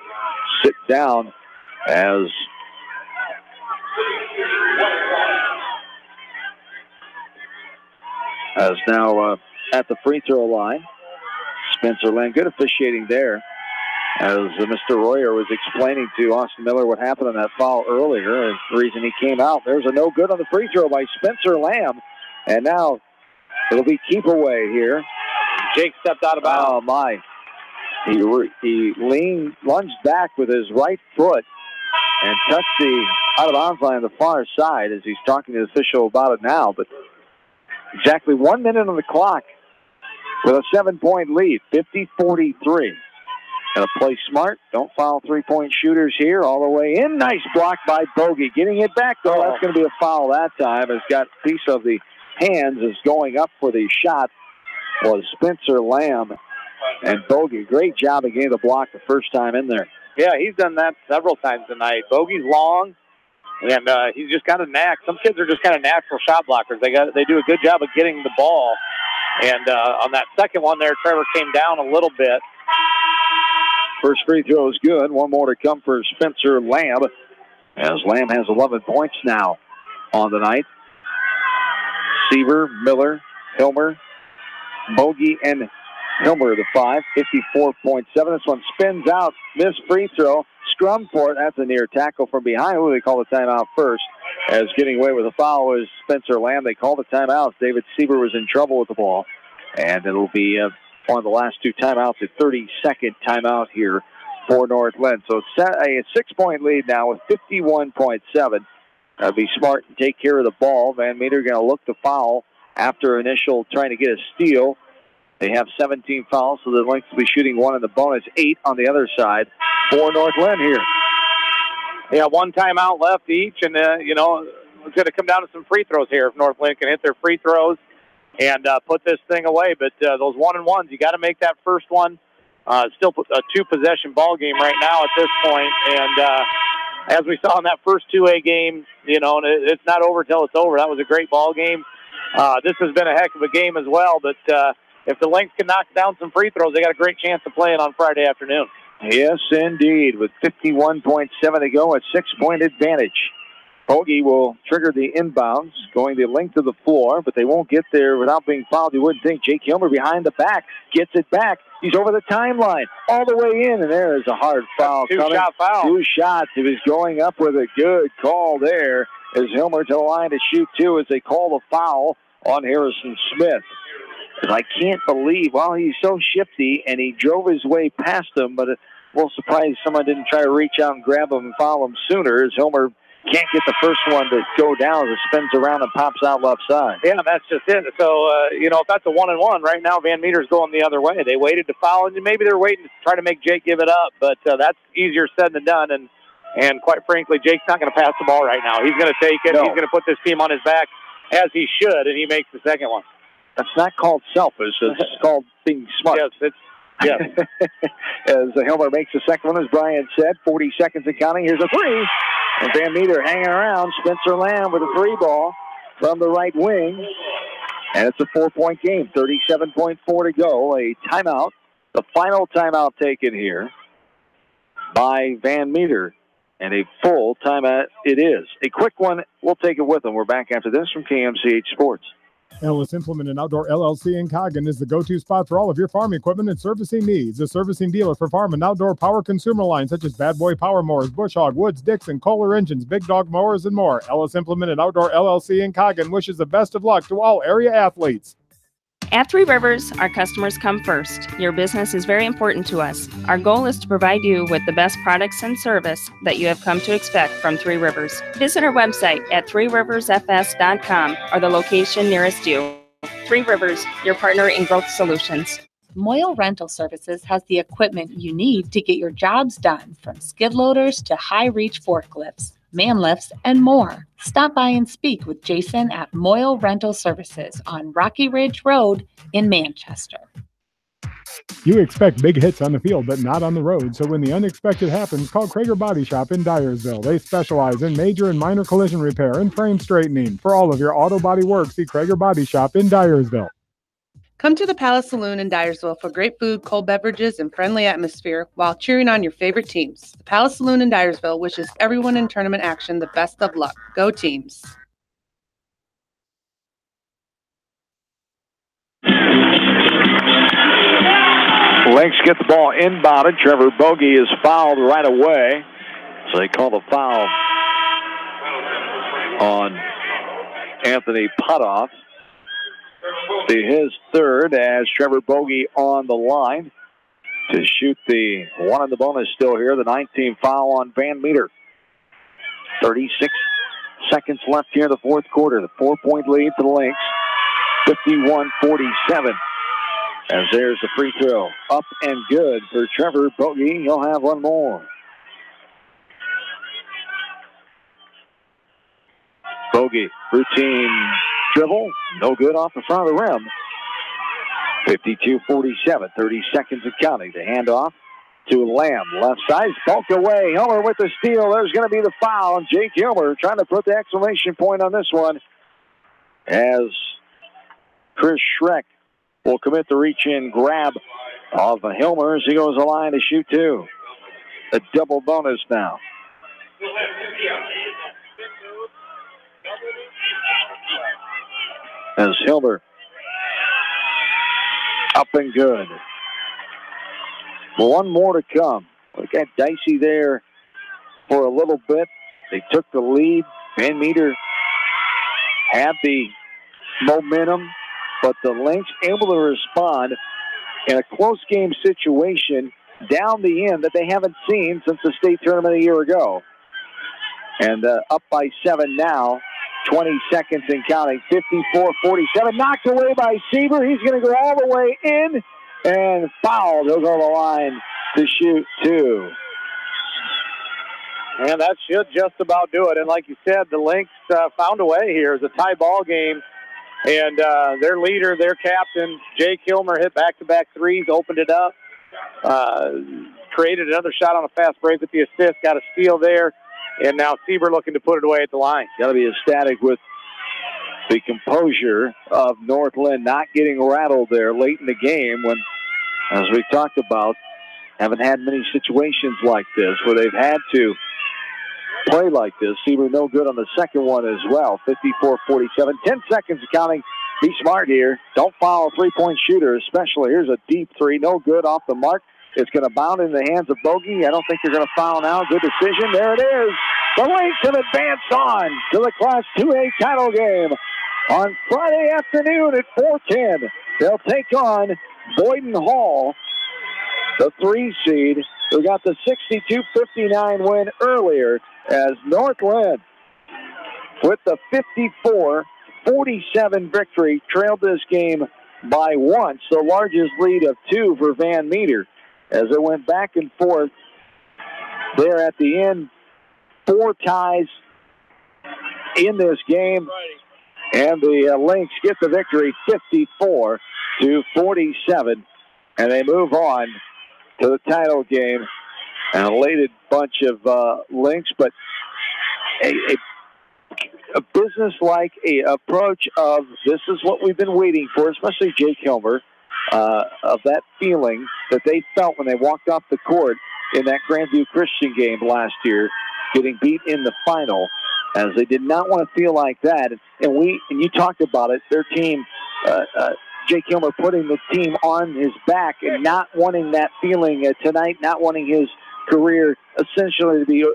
sit down as now at the free throw line. Spencer Lynn, good officiating there, as Mr. Royer was explaining to Austin Miller what happened on that foul earlier, and the reason he came out. There's a no good on the free throw by Spencer Lamb, and now it'll be keep away here. Jake stepped out of bounds. Oh, my. He lunged back with his right foot and touched the out-of-bounds line on the far side as he's talking to the official about it now, but exactly 1 minute on the clock with a 7-point lead, 50-43. Gotta play smart. Don't foul three-point shooters here. All the way in. Nice block by Bogey. Getting it back, though. That's going to be a foul that time. Has got a piece of the hands. Is going up for the shot was Spencer Lamb. And Bogey, great job of getting the block the first time in there. Yeah, he's done that several times tonight. Bogey's long, and he's just got a knack. Some kids are just kind of natural shot blockers. They do a good job of getting the ball. And on that second one there, Trevor came down a little bit. First free throw is good. One more to come for Spencer Lamb, as Lamb has 11 points now on the night. Seaver, Miller, Hilmer, Bogey, and Hilmer, the 5, 54.7. This one spins out, missed free throw, scrum for it. That's a near tackle from behind. Who they call the timeout first? As getting away with a foul was Spencer Lamb. They called the timeout. David Seaver was in trouble with the ball, and it'll be one of the last 2 timeouts, a 30-second timeout here for North Linn. So a 6-point lead now with 51.7. Be smart and take care of the ball. Van Meter going to look to foul after initial trying to get a steal. They have 17 fouls, so the Lynx will be shooting 1 in the bonus, 8 on the other side for North Linn here. Yeah, 1 timeout left each, and, it's going to come down to some free throws here if North Linn can hit their free throws and put this thing away. But those 1-and-1s, you got to make that first one. Still a 2-possession ball game right now at this point. And as we saw in that first 2A game, it's not over till it's over. That was a great ball game. This has been a heck of a game as well. But if the Lynx can knock down some free throws, they got a great chance of playing on Friday afternoon. Yes, indeed. With 51.7 to go, a 6-point advantage Bogey will trigger the inbounds, going the length of the floor, but they won't get there without being fouled. You wouldn't think. Jake Hilmer behind the back, gets it back. He's over the timeline, all the way in, and there is a hard foul coming. Two-shot foul. 2 shots. He was going up with a good call there as Hilmer to the line to shoot 2 as they call the foul on Harrison Smith. And I can't believe, well, he's so shifty, and he drove his way past him, but a little surprised someone didn't try to reach out and grab him and foul him sooner as Hilmer can't get the first one to go down as it spins around and pops out left side. Yeah, that's just it. So, if that's a 1-and-1, right now Van Meter's going the other way. They waited to foul, and maybe they're waiting to try to make Jake give it up, but that's easier said than done, and quite frankly, Jake's not going to pass the ball right now. He's going to take it. No. He's going to put this team on his back, as he should, and he makes the second one. That's not called selfish. It's called being smart. Yes, As Hilmer makes the second one, as Brian said, 40 seconds and counting. Here's a 3. And Van Meter hanging around. Spencer Lamb with a 3 ball from the right wing. And it's a 4-point game. 37.4 to go. A timeout. The final timeout taken here by Van Meter. And a full timeout it is. A quick one. We'll take it with them. We're back after this from KMCH Sports. Ellis Implement and Outdoor LLC in Coggan is the go-to spot for all of your farm equipment and servicing needs. A servicing dealer for farm and outdoor power consumer lines such as Bad Boy Power Mowers, Bush Hog, Woods, Dixon, Kohler engines, Big Dog Mowers, and more. Ellis Implement and Outdoor LLC in Coggan wishes the best of luck to all area athletes. At Three Rivers, our customers come first. Your business is very important to us. Our goal is to provide you with the best products and service that you have come to expect from Three Rivers. Visit our website at threeriversfs.com or the location nearest you. Three Rivers, your partner in growth solutions. Moyle Rental Services has the equipment you need to get your jobs done, from skid loaders to high-reach forklifts, man lifts, and more. Stop by and speak with Jason at Moyle Rental Services on Rocky Ridge Road in Manchester. You expect big hits on the field, but not on the road. So when the unexpected happens, call Krager Body Shop in Dyersville. They specialize in major and minor collision repair and frame straightening. For all of your auto body work, see Krager Body Shop in Dyersville. Come to the Palace Saloon in Dyersville for great food, cold beverages, and friendly atmosphere while cheering on your favorite teams. The Palace Saloon in Dyersville wishes everyone in tournament action the best of luck. Go teams. Lynx get the ball inbounded. Trevor Bogey is fouled right away. So they call the foul on Anthony Putoff. To his third as Trevor Bogey on the line to shoot the one in the bonus still here. The 19th foul on Van Meter. 36 seconds left here in the fourth quarter. The 4-point lead for the Lynx. 51-47. As there's the free throw. Up and good for Trevor Bogey. He'll have one more. Bogey, routine dribble. No good off the front of the rim. 52-47. 30 seconds and counting. The handoff to Lamb. Left side. Bulked away. Hilmer with the steal. There's going to be the foul. And Jake Hilmer trying to put the exclamation point on this one as Chris Schreck will commit the reach-in grab of Hilmer as he goes the line to shoot 2. A double bonus now. As Hilmer up and good. One more to come. We got dicey there for a little bit. They took the lead. Van Meter had the momentum, but the Lynx able to respond in a close game situation down the end that they haven't seen since the state tournament a year ago. And up by 7 now. 20 seconds and counting. 54-47. Knocked away by Sieber. He's going to go all the way in and fouled. He'll go to the line to shoot 2. And that should just about do it. And like you said, the Lynx found a way here. It's a tie ball game. And their leader, their captain, Jake Hilmer, hit back-to-back threes, opened it up, created another shot on a fast break with the assist, got a steal there. And now Sieber looking to put it away at the line. Got to be ecstatic with the composure of North Linn not getting rattled there late in the game when, as we talked about, haven't had many situations like this where they've had to play like this. Seaver no good on the second one as well. 54-47. 10 seconds counting. Be smart here. Don't foul a three-point shooter, especially. Here's a deep three. No good off the mark. It's going to bound in the hands of Bogey. I don't think they're going to foul now. Good decision. There it is. The Lynx have advanced on to the Class 2A title game on Friday afternoon at 4:10. They'll take on Boyden Hall, the 3 seed, who got the 62-59 win earlier, as North Linn, with the 54-47 victory, trailed this game by once, the largest lead of 2 for Van Meter. As it went back and forth there at the end, 4 ties in this game, and the Lynx get the victory 54-47, and they move on to the title game. An elated bunch of Lynx, but a business-like approach of this is what we've been waiting for, especially Jake Hilmer, of that feeling that they felt when they walked off the court in that Grandview Christian game last year, getting beat in the final, as they did not want to feel like that. And you talked about it, their team, Jake Hilmer putting the team on his back and not wanting that feeling tonight, not wanting his career essentially to be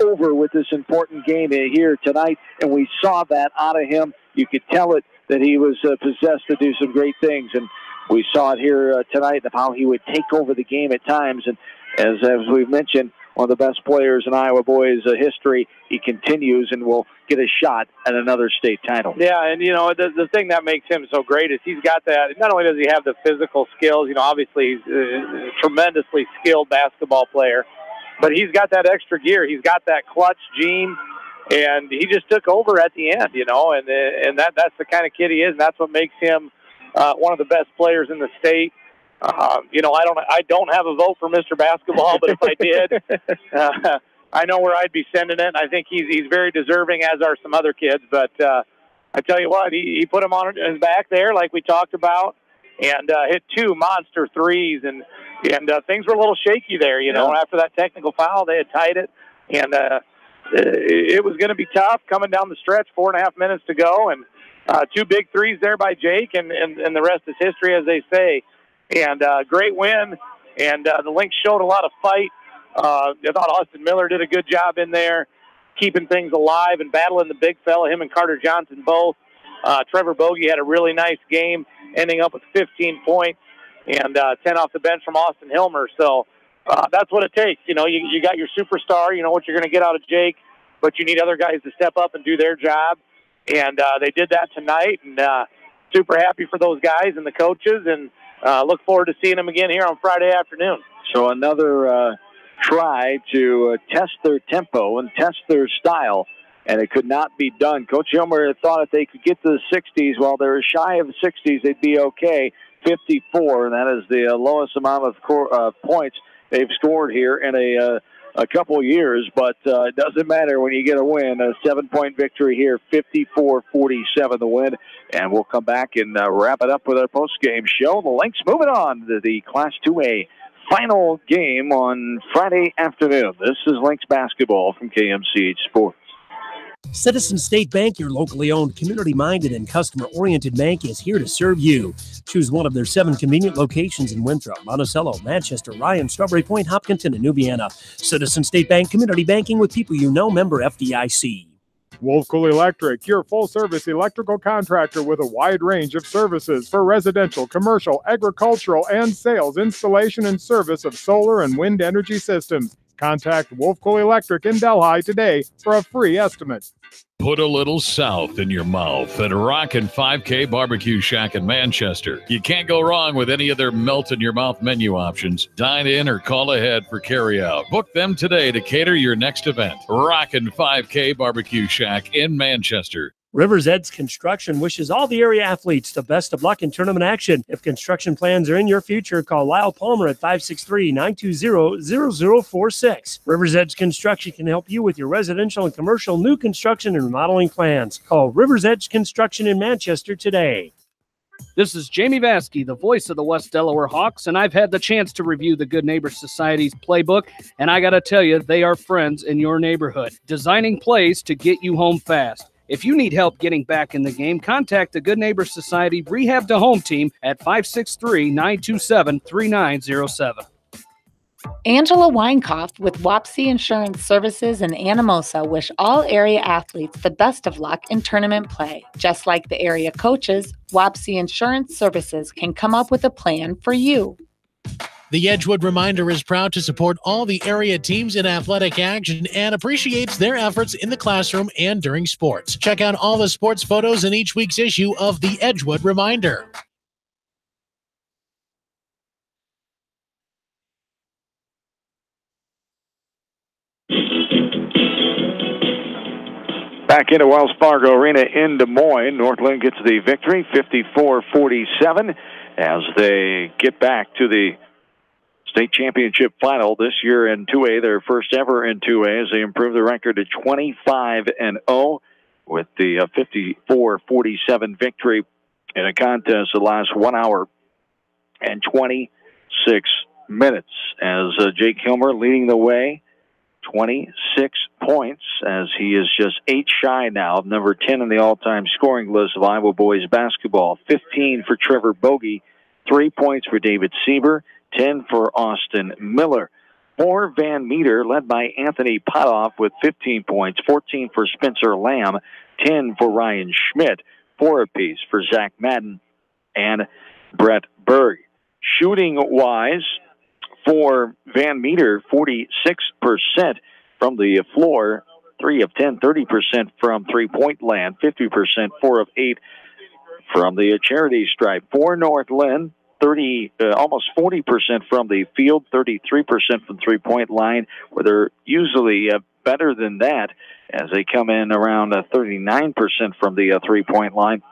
over with this important game here tonight. And we saw that out of him. You could tell it that he was possessed to do some great things. And we saw it here tonight of how he would take over the game at times. And as we've mentioned, one of the best players in Iowa boys history, he continues and will get a shot at another state title. Yeah, and, you know, the thing that makes him so great is he's got that. Not only does he have the physical skills, you know, obviously he's a tremendously skilled basketball player, but he's got that extra gear. He's got that clutch gene, and he just took over at the end, you know, and that's the kind of kid he is, and that's what makes him one of the best players in the state. You know, I don't have a vote for Mr. Basketball, but if I did, I know where I'd be sending it. I think he's very deserving, as are some other kids. But I tell you what, he put him on his back there, like we talked about, and hit 2 monster threes, and things were a little shaky there. You know, after that technical foul, they had tied it, and it was going to be tough coming down the stretch. 4.5 minutes to go, and 2 big threes there by Jake, and the rest is history, as they say. And great win, and the Lynx showed a lot of fight. I thought Austin Miller did a good job in there, keeping things alive and battling the big fella, him and Carter Johnson both. Trevor Bogey had a really nice game, ending up with 15 points and 10 off the bench from Austin Hilmer. So that's what it takes. You know, you got your superstar, you know what you're going to get out of Jake, but you need other guys to step up and do their job. And they did that tonight, and super happy for those guys and the coaches, and look forward to seeing them again here on Friday afternoon. So another try to test their tempo and test their style, and it could not be done. Coach Hilmer thought if they could get to the 60s, well, they're shy of the 60s, they'd be okay. 54, and that is the lowest amount of points they've scored here in a couple of years, but it doesn't matter when you get a win. A 7-point victory here, 54-47 the win, and we'll come back and wrap it up with our post-game show. The Lynx moving on to the Class 2A final game on Friday afternoon. This is Lynx basketball from KMCH Sports. Citizen State Bank, your locally owned, community-minded, and customer-oriented bank, is here to serve you. Choose one of their 7 convenient locations in Winthrop, Monticello, Manchester, Ryan, Strawberry Point, Hopkinton, and New Vienna. Citizen State Bank, community banking with people you know, member FDIC. Wolf Cool Electric, your full-service electrical contractor with a wide range of services for residential, commercial, agricultural, and sales, installation, and service of solar and wind energy systems. Contact Wolf Cool Electric in Delhi today for a free estimate. Put a little south in your mouth at Rockin' 5K Barbecue Shack in Manchester. You can't go wrong with any of their melt-in-your-mouth menu options. Dine in or call ahead for carry-out. Book them today to cater your next event. Rockin' 5K Barbecue Shack in Manchester. Rivers Edge Construction wishes all the area athletes the best of luck in tournament action. If construction plans are in your future, call Lyle Palmer at 563-920-0046. Rivers Edge Construction can help you with your residential and commercial new construction and remodeling plans. Call Rivers Edge Construction in Manchester today. This is Jamie Vaskey, the voice of the West Delaware Hawks, and I've had the chance to review the Good Neighbor Society's playbook, and I got to tell you, they are friends in your neighborhood, designing plays to get you home fast. If you need help getting back in the game, contact the Good Neighbor Society Rehab to Home team at 563-927-3907. Angela Weinkoff with Wapsie Insurance Services and Anamosa wish all area athletes the best of luck in tournament play. Just like the area coaches, Wapsie Insurance Services can come up with a plan for you. The Edgewood Reminder is proud to support all the area teams in athletic action and appreciates their efforts in the classroom and during sports. Check out all the sports photos in each week's issue of the Edgewood Reminder. Back into Wells Fargo Arena in Des Moines. North Linn gets the victory, 54-47, as they get back to the state championship final this year in 2A, their first ever in 2A, as they improve the record to 25-0 with the 54-47 victory in a contest that lasts 1 hour and 26 minutes. As Jake Hilmer leading the way, 26 points, as he is just 8 shy now of number 10 in the all-time scoring list of Iowa boys basketball. 15 for Trevor Bogey, 3 points for David Sieber, 10 for Austin Miller. For Van Meter, led by Anthony Potoff with 15 points, 14 for Spencer Lamb, 10 for Ryan Schmidt, 4 apiece for Zach Madden and Brett Berg. Shooting-wise, for Van Meter, 46% from the floor, 3 of 10, 30% from three-point land, 50%, 4 of 8 from the charity stripe. For North Linn, almost 40% from the field, 33% from three-point line, where they're usually better than that, as they come in around 39% from the three-point line,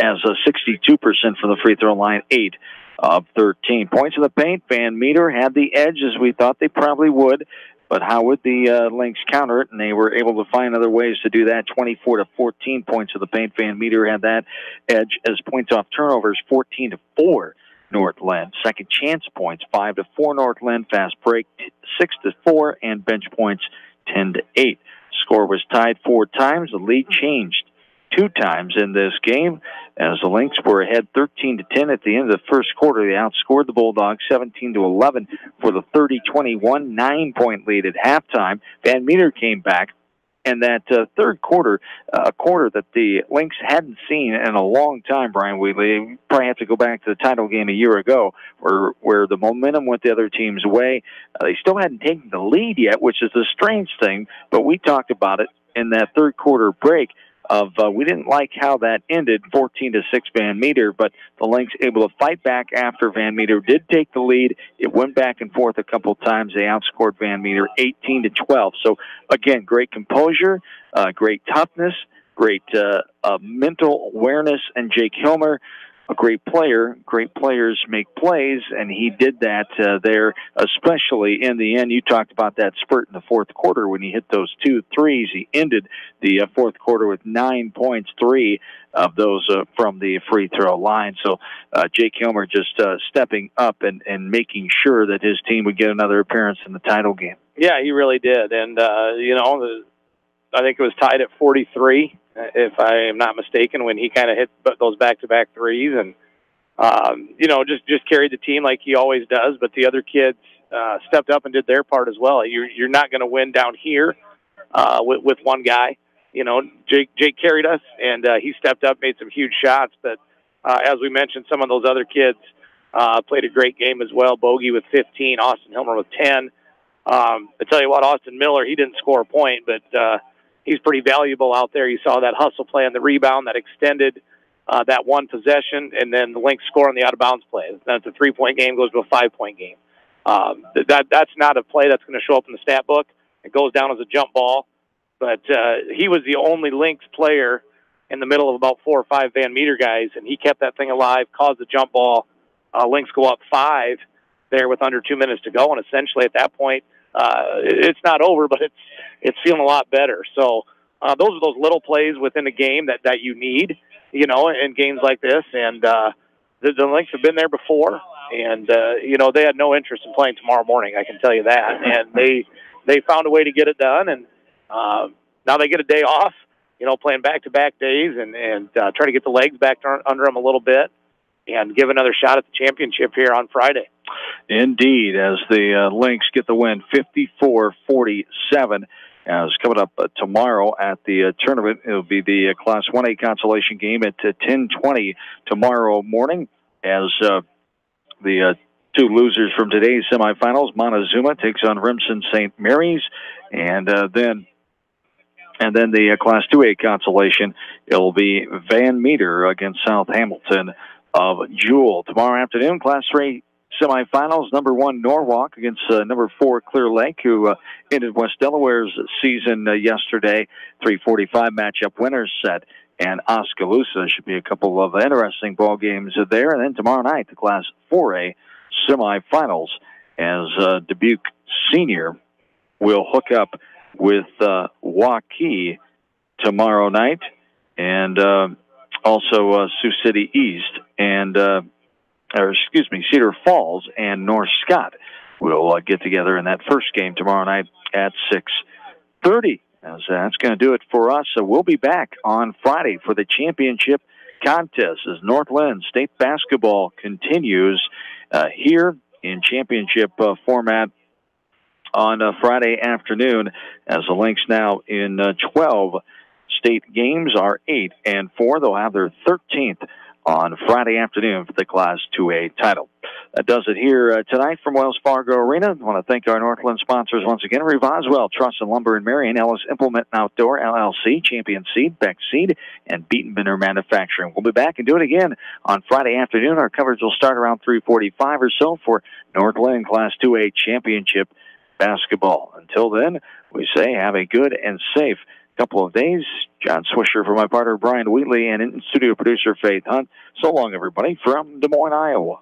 as 62% from the free throw line, 8 of 13 points in the paint. Van Meter had the edge, as we thought they probably would, but how would the Lynx counter it? And they were able to find other ways to do that. 24-14 points in the paint. Van Meter had that edge as points off turnovers, 14-4 North Linn. Second chance points, 5-4 North Linn. Fast break, 6-4, and bench points, 10-8. Score was tied 4 times. The lead changed 2 times in this game, as the Lynx were ahead 13-10 at the end of the first quarter. They outscored the Bulldogs 17-11 for the 30-21 9-point lead at halftime. Van Meter came back, and that third quarter, a quarter that the Lynx hadn't seen in a long time, Brian Wheatley. Probably have to go back to the title game a year ago, where the momentum went the other team's way. They still hadn't taken the lead yet, which is a strange thing, but we talked about it in that third quarter break. We didn't like how that ended, 14-6 Van Meter, but the Lynx able to fight back after Van Meter did take the lead. It went back and forth a couple times. They outscored Van Meter 18-12. So again, great composure, great toughness, great mental awareness, and Jake Hilmer, a great player. Great players make plays, and he did that there, especially in the end. You talked about that spurt in the fourth quarter when he hit those 2 threes. He ended the fourth quarter with 9 points, 3 of those from the free throw line. So Jake Hilmer just stepping up and making sure that his team would get another appearance in the title game. Yeah, he really did. And, I think it was tied at 43, if I am not mistaken, when he kind of hit those back-to-back threes. And, just carried the team like he always does. But the other kids stepped up and did their part as well. You're not going to win down here with one guy. Jake carried us, and he stepped up, made some huge shots. But as we mentioned, some of those other kids played a great game as well. Bogey with 15, Austin Hilmer with 10. I tell you what, Austin Miller, he didn't score a point, but he's pretty valuable out there. You saw that hustle play on the rebound that extended that one possession, and then the Lynx score on the out-of-bounds play. Then it's a 3-point game, goes to a 5-point game. That's not a play that's going to show up in the stat book. It goes down as a jump ball. But he was the only Lynx player in the middle of about 4 or 5 Van Meter guys, and he kept that thing alive, caused the jump ball. Lynx go up 5 there with under 2 minutes to go, and essentially at that point, it's not over, but it's feeling a lot better. So those are those little plays within the game that you need, in games like this. And the Lynx have been there before, and they had no interest in playing tomorrow morning. I can tell you that, and they found a way to get it done. And now they get a day off, playing back-to-back days, and try to get the legs back under them a little bit, and give another shot at the championship here on Friday. Indeed, as the Lynx get the win 54-47. As coming up tomorrow at the tournament, it'll be the Class 1A consolation game at 10:20 tomorrow morning. As the two losers from today's semifinals, Montezuma takes on Remsen St. Mary's, and then the Class 2A consolation, it'll be Van Meter against South Hamilton of Jewel. Tomorrow afternoon, Class 3 semifinals, number 1 Norwalk against number 4 Clear Lake, who ended West Delaware's season yesterday. 3:45 matchup winners set, and Oskaloosa should be a couple of interesting ball games there. And then tomorrow night, the Class 4A semifinals, as Dubuque Senior will hook up with Waukee tomorrow night, and also Sioux City East and Cedar Falls and North Scott will get together in that first game tomorrow night at 6:30. As that's going to do it for us. So we'll be back on Friday for the championship contest as North Linn State basketball continues here in championship format on Friday afternoon, as the Lynx now in 12 state games are 8-4. They'll have their 13th on Friday afternoon for the Class 2A title. That does it here tonight from Wells Fargo Arena. I want to thank our North Linn sponsors once again: Revoswell Truss and Lumber in Marion, Ellis Implement and Outdoor, LLC, Champion Seed, Beck Seed, and Beaton-Binder Manufacturing. We'll be back and do it again on Friday afternoon. Our coverage will start around 3:45 or so for North Linn Class 2A Championship basketball. Until then, we say have a good and safe couple of days. John Swisher for my partner Brian Wheatley and in-studio producer Faith Hunt. So long, everybody, from Des Moines, Iowa.